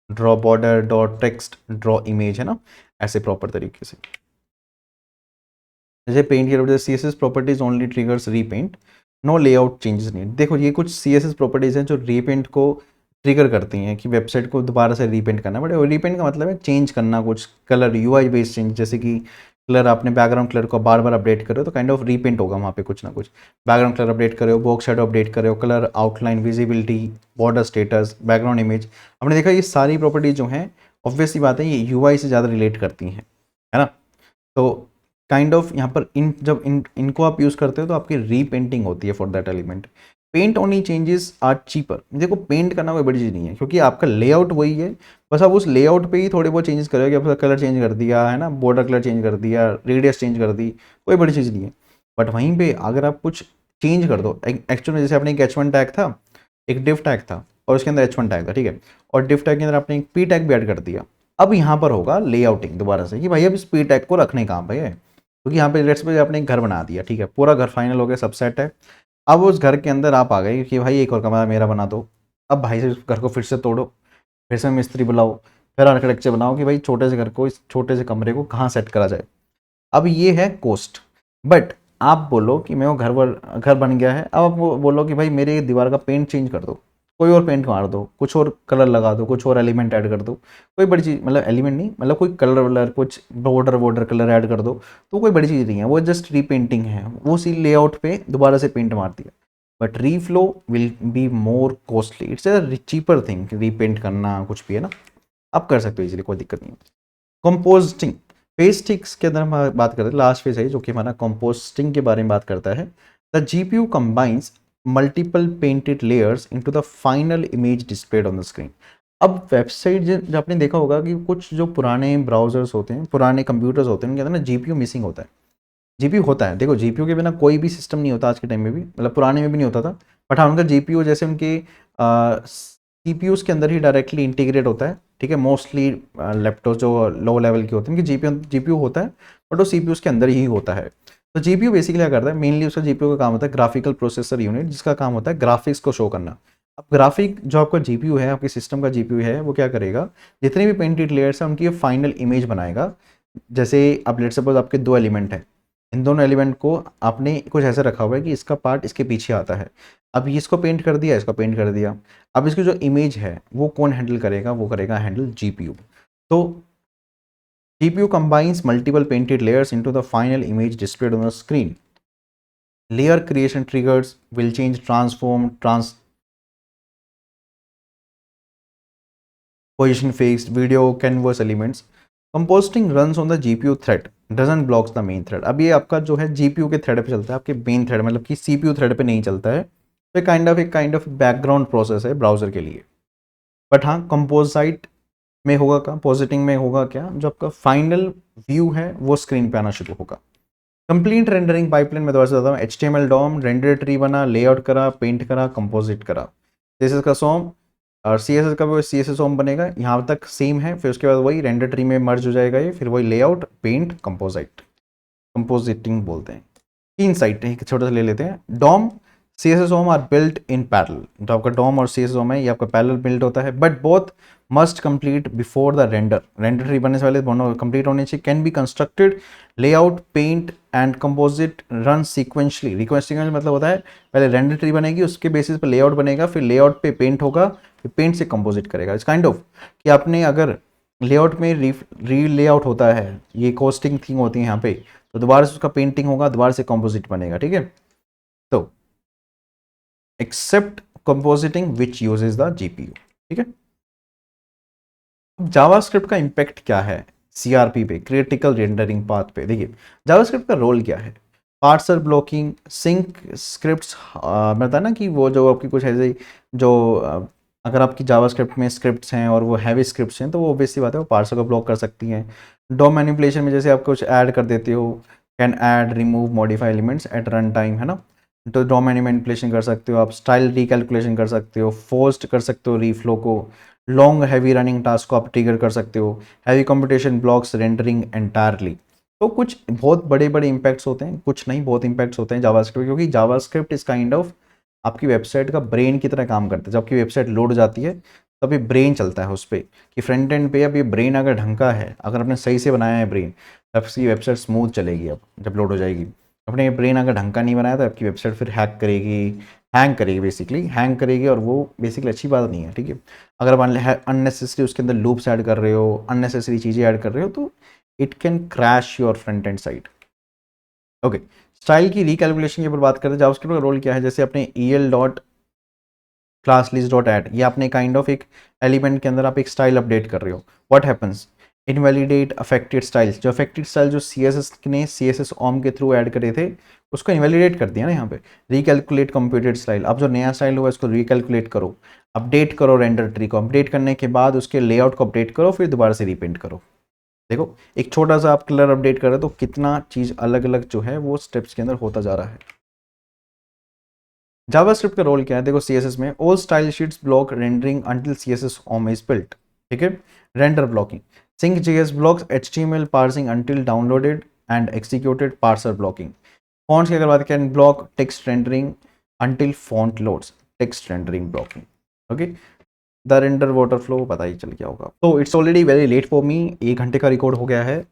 draw border, draw text, draw image, है ना, ऐसे प्रॉपर तरीके से। जैसे पेंट की CSS properties only triggers repaint, no layout changes नहीं। देखो ये कुछ सीएसएस प्रॉपर्टीज हैं जो रीपेंट को ट्रिगर करती हैं कि वेबसाइट को दोबारा से रीपेंट करना पड़े। और रीपेंट का मतलब है चेंज करना, कुछ कलर यूआई बेस्ड चेंज, जैसे कि कलर आपने बैकग्राउंड कलर को बार बार अपडेट करो तो काइंड ऑफ रीपेंट होगा वहाँ पे कुछ ना कुछ। बैकग्राउंड कलर अपडेट करो, बॉक्स शेडो अपडेट करो, colour outline, visibility, border status, background image, हमने देखा ये सारी प्रॉपर्टीज जो हैं ऑब्वियसली बात है ये यूआई से ज़्यादा रिलेट करती हैं, है ना। तो काइंड ऑफ यहाँ पर जब इनको आप यूज़ करते हो तो आपकी रीपेंटिंग होती है for that element. Paint only changes are cheaper. देखो पेंट करना कोई बड़ी चीज़ नहीं है क्योंकि आपका लेआउट वही है, बस आप उस लेआउट पे ही थोड़े बहुत चेंजेस करोगे, आपका कलर चेंज कर दिया है ना, बॉर्डर कलर चेंज कर दिया, रेडियस चेंज कर दी, कोई बड़ी चीज़ नहीं है। बट वहीं पे अगर आप कुछ चेंज कर दो, एक्चुअल में जैसे आपने एक H1 टैग था, एक डिव टैग था और उसके अंदर H1 टैग था, ठीक है, और डिव टैग के अंदर आपने एक पी टैग भी ऐड कर दिया। अब यहाँ पर होगा लेआउटिंग दोबारा से कि भाई अब इस पी टैग को रखने कहाँ पे है, क्योंकि यहाँ पे लेट्स सपोज आपने एक घर बना दिया, ठीक है, पूरा घर फाइनल हो गया, सब सेट है। अब उस घर के अंदर आप आ गए कि भाई एक और कमरा मेरा बना दो। अब भाई से घर को फिर से तोड़ो, फिर से मिस्त्री बुलाओ, फिर आर्किटेक्चर बनाओ कि भाई छोटे से घर को, इस छोटे से कमरे को कहाँ सेट करा जाए। अब ये है कॉस्ट। बट आप बोलो कि मेरे को घर बन गया है, अब आप बोलो कि भाई मेरे दीवार का पेंट चेंज कर दो, कोई और पेंट मार दो, कुछ और कलर लगा दो, कुछ और एलिमेंट ऐड कर दो, कोई बड़ी चीज़, मतलब एलिमेंट नहीं, मतलब कोई कलर वलर, कुछ बॉर्डर वॉर्डर कलर ऐड कर दो, तो कोई बड़ी चीज़ नहीं है, वो जस्ट रीपेंटिंग है, वो उसी लेआउट पे दोबारा से पेंट मार दिया। But reflow will be more costly, it's a cheaper thing, repaint करना कुछ भी है ना, आप कर सकते हो इजीली, कोई दिक्कत नहीं है। कंपोस्टिंग फेज 6 के अंदर हम बात करते हैं, लास्ट फेज है जो कि हमारा कंपोस्टिंग के बारे में बात करता है। The GPU combines multiple painted layers into the final image displayed on the screen. अब वेबसाइट जो आपने देखा होगा कि कुछ जो पुराने ब्राउजर्स होते हैं, पुराने कंप्यूटर्स होते हैं, उनके अंदर ना जीपीयू मिसिंग होता है। जीपीयू होता है, देखो जीपीयू के बिना कोई भी सिस्टम नहीं होता आज के टाइम में भी, मतलब पुराने में भी नहीं होता था, बट हाँ उनका जीपीयू जैसे उनके सीपीयूज के अंदर ही डायरेक्टली इंटीग्रेट होता है, ठीक है। मोस्टली लैपटॉप जो लो लेवल के होते हैं उनकी जीपीयू होता है, बट वो सीपीयूज के अंदर ही होता है। तो जीपीयू बेसिकली क्या करता है, मेनली उसका जीपीयू का काम होता है ग्राफिकल प्रोसेसर यूनिट, जिसका काम होता है ग्राफिक्स को शो करना। अब ग्राफिक जो आपका जीपीयू है, आपके सिस्टम का जीपीयू है, वो क्या करेगा, जितने भी पेंटेड लेयर्स हैं उनकी फाइनल इमेज बनाएगा। जैसे अब लेट्स सपोज आपके दो एलिमेंट हैं, इन दोनों एलिमेंट को आपने कुछ ऐसे रखा हुआ है कि इसका पार्ट इसके पीछे आता है, अब इसको पेंट कर दिया, इसको पेंट कर दिया, अब इसकी जो इमेज है वो कौन हैंडल करेगा, वो करेगा हैंडल जीपीयू। तो GPU combines multiple painted layers into the final image displayed on the screen. Layer creation triggers will change transform, position fixed, video, canvas elements. Composting runs on the GPU thread, doesn't blocks the main thread. अब ये आपका जो है GPU के थ्रेड पे चलता है, आपके मेन थ्रेड मतलब कि CPU थ्रेड पे नहीं चलता है। तो काइंड ऑफ बैकग्राउंड प्रोसेस है ब्राउजर के लिए। बट हाँ कंपोजिट में होगा क्या, पॉजिटिंग में होगा क्या, जो आपका फाइनल व्यू है वो स्क्रीन पे आना शुरू होगा। कंप्लीट रेंडरिंग पाइपलाइन में दोबारा से बताता हूँ, HTML डॉम, रेंडर ट्री बना, लेआउट करा, पेंट करा, कंपोजिट करा, CSS का सॉम और CSS का भी CSS सॉम बनेगा, यहाँ तक सेम है। फिर उसके बाद वही रेंडर ट्री में मर्ज हो जाएगा ये, फिर वही लेआउट, पेंट, कंपोजिट, कंपोजिटिंग बोलते हैं। तीन साइट एक छोटा सा ले लेते हैं। DOM CSS OM are built in parallel, जो आपका डॉम और CSS OM है ये आपका पैरेलल बिल्ड होता है, but both must complete before the render, render tree बनने से पहले दोनों कंप्लीट होने चाहिए। Can be constructed, layout, paint and composite run sequentially. Requesting मतलब होता है पहले रेंडर ट्री बनेगी, उसके बेसिस पे लेआउट बनेगा, फिर लेआउट पे पेंट होगा, फिर पेंट से कंपोजिट करेगा। इस काइंड ऑफ कि आपने अगर लेआउट में री लेआउट होता है, ये कोस्टिंग थिंग होती है यहाँ पे, तो दोबारा से उसका पेंटिंग होगा, दोबारा से कंपोजिट बनेगा, ठीक है। तो except compositing which uses the GPU, ठीक है। अब जावास्क्रिप्ट का इम्पैक्ट क्या है सीआरपी पे, क्रिटिकल रेंडरिंग पाथ पे। देखिए जावास्क्रिप्ट का रोल क्या है, पार्सर ब्लॉकिंग, सिंक स्क्रिप्ट्स, बताया ना कि वो जो आपकी कुछ ऐसे जो अगर आपकी जावास्क्रिप्ट में स्क्रिप्ट्स हैं और वो हैवी स्क्रिप्ट्स हैं तो वो ऑब्वियसली बात है वो पार्सर को ब्लॉक कर सकती हैं। डॉम मैनिपुलेशन में जैसे आप कुछ ऐड कर देते हो, can add, remove, modify elements at run time, है ना, तो डॉम मैनिपुलेशन कर सकते हो आप, स्टाइल रिकैलकुलेशन कर सकते हो, फोर्स्ड कर सकते हो रीफ्लो को, लॉन्ग हैवी रनिंग टास्क को आप ट्रिगर कर सकते हो, heavy computation blocks rendering entirely. तो कुछ बहुत बड़े बड़े इंपैक्ट्स होते हैं, कुछ नहीं बहुत इंपैक्ट्स होते हैं जावास्क्रिप्ट, क्योंकि जावास्क्रिप्ट इस काइंड ऑफ आपकी वेबसाइट का ब्रेन की तरह काम करता है। जब आपकी वेबसाइट लोड जाती है तब ये ब्रेन चलता है उस पर कि फ्रंट एंड पे अब ये ब्रेन अगर ढंग का है, अगर आपने सही से बनाया है ब्रेन, तब आपकी वेबसाइट स्मूथ चलेगी। अब जब लोड हो जाएगी, अपने ब्रेन अगर ढंग का नहीं बनाया तो आपकी वेबसाइट फिर हैंग करेगी, बेसिकली हैंग करेगी, और वो बेसिकली अच्छी बात नहीं है, ठीक है। अगर आप अननेसेसरी उसके अंदर लूप्स ऐड कर रहे हो, अननेसेसरी चीज़ें ऐड कर रहे हो, तो it can crash your front end site. Okay, style की रिकैलकुलेशन के ऊपर बात करते हैं। जावास्क्रिप्ट का रोल क्या है, जैसे अपने EL dot class list dot add, ये आपने काइंड ऑफ एक एलिमेंट के अंदर आप एक स्टाइल अपडेट कर रहे हो, what happens, invalidate affected styles, जो अफेक्टेड स्टाइल जो CSS ने CSS OM के थ्रू ऐड करे थे उसको इनवैलिडेट कर दिया ना यहाँ पे। रिकैलकुलेट कंप्यूटेड स्टाइल, अब जो नया स्टाइल हुआ इसको रिकैलकुलेट करो, अपडेट करो रेंडर ट्री को, अपडेट करने के बाद उसके लेआउट को अपडेट करो, फिर दोबारा से रीपेंट करो। देखो एक छोटा सा आप कलर अपडेट कर रहे हो तो कितना चीज़ अलग अलग जो है वो स्टेप्स के अंदर होता जा रहा है। जावास्क्रिप्ट का रोल क्या है, देखो CSS में all style sheets block rendering until CSS OM is built, ठीक है। Render blocking, sync JS blocks HTML parsing until downloaded and executed, parser blocking. Fonts की अगर बात करें, block text rendering until font loads, text rendering blocking, okay. The render waterfall पता ही चल गया होगा। तो it's already very late for me, 1 घंटे का रिकॉर्ड हो गया है।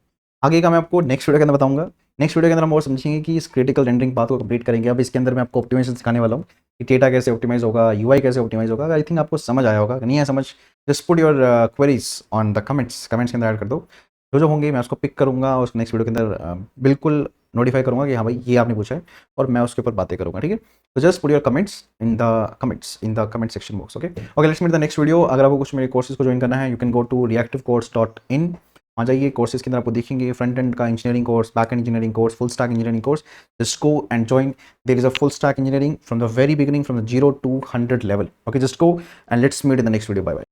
आगे का मैं आपको नेक्स्ट वीडियो के अंदर बताऊंगा नेक्स्ट वीडियो के अंदर हम और समझेंगे कि इस क्रिटिकल रेंडरिंग पाथ को कंप्लीट करेंगे। अब इसके अंदर मैं आपको ऑप्टिमाइजेशन सिखाने वाला हूँ कि डेटा कैसे ऑप्टिमाइज होगा, यूआई कैसे ऑप्टिमाइज होगा। आई थिंक आपको समझ आया होगा, नहीं है समझ, just put your queries on the comments के अंदर ऐड कर दो। जो होंगे मैं उसको पिक करूँगा और नेक्स्ट वीडियो के अंदर बिल्कुल नोटिफाई करूँगा कि हाँ भाई ये आपने पूछा है, और मैं उसके ऊपर बातें करूँगा, ठीक है। तो just put your comments in the comment section box. Okay okay, let's meet the next video. अगर आपको कुछ मेरे कोर्सेज को ज्वाइन करना है, you can go to reactivecourse.in। आ जाइए, कोर्सेज के अंदर आपको देखेंगे फ्रंट एंड का engineering course, back end engineering course, full stack engineering course. Just go and join. There is a full stack engineering from the very beginning, from the 0 to 100 level। Okay, just go and let's meet in the next video. Bye bye.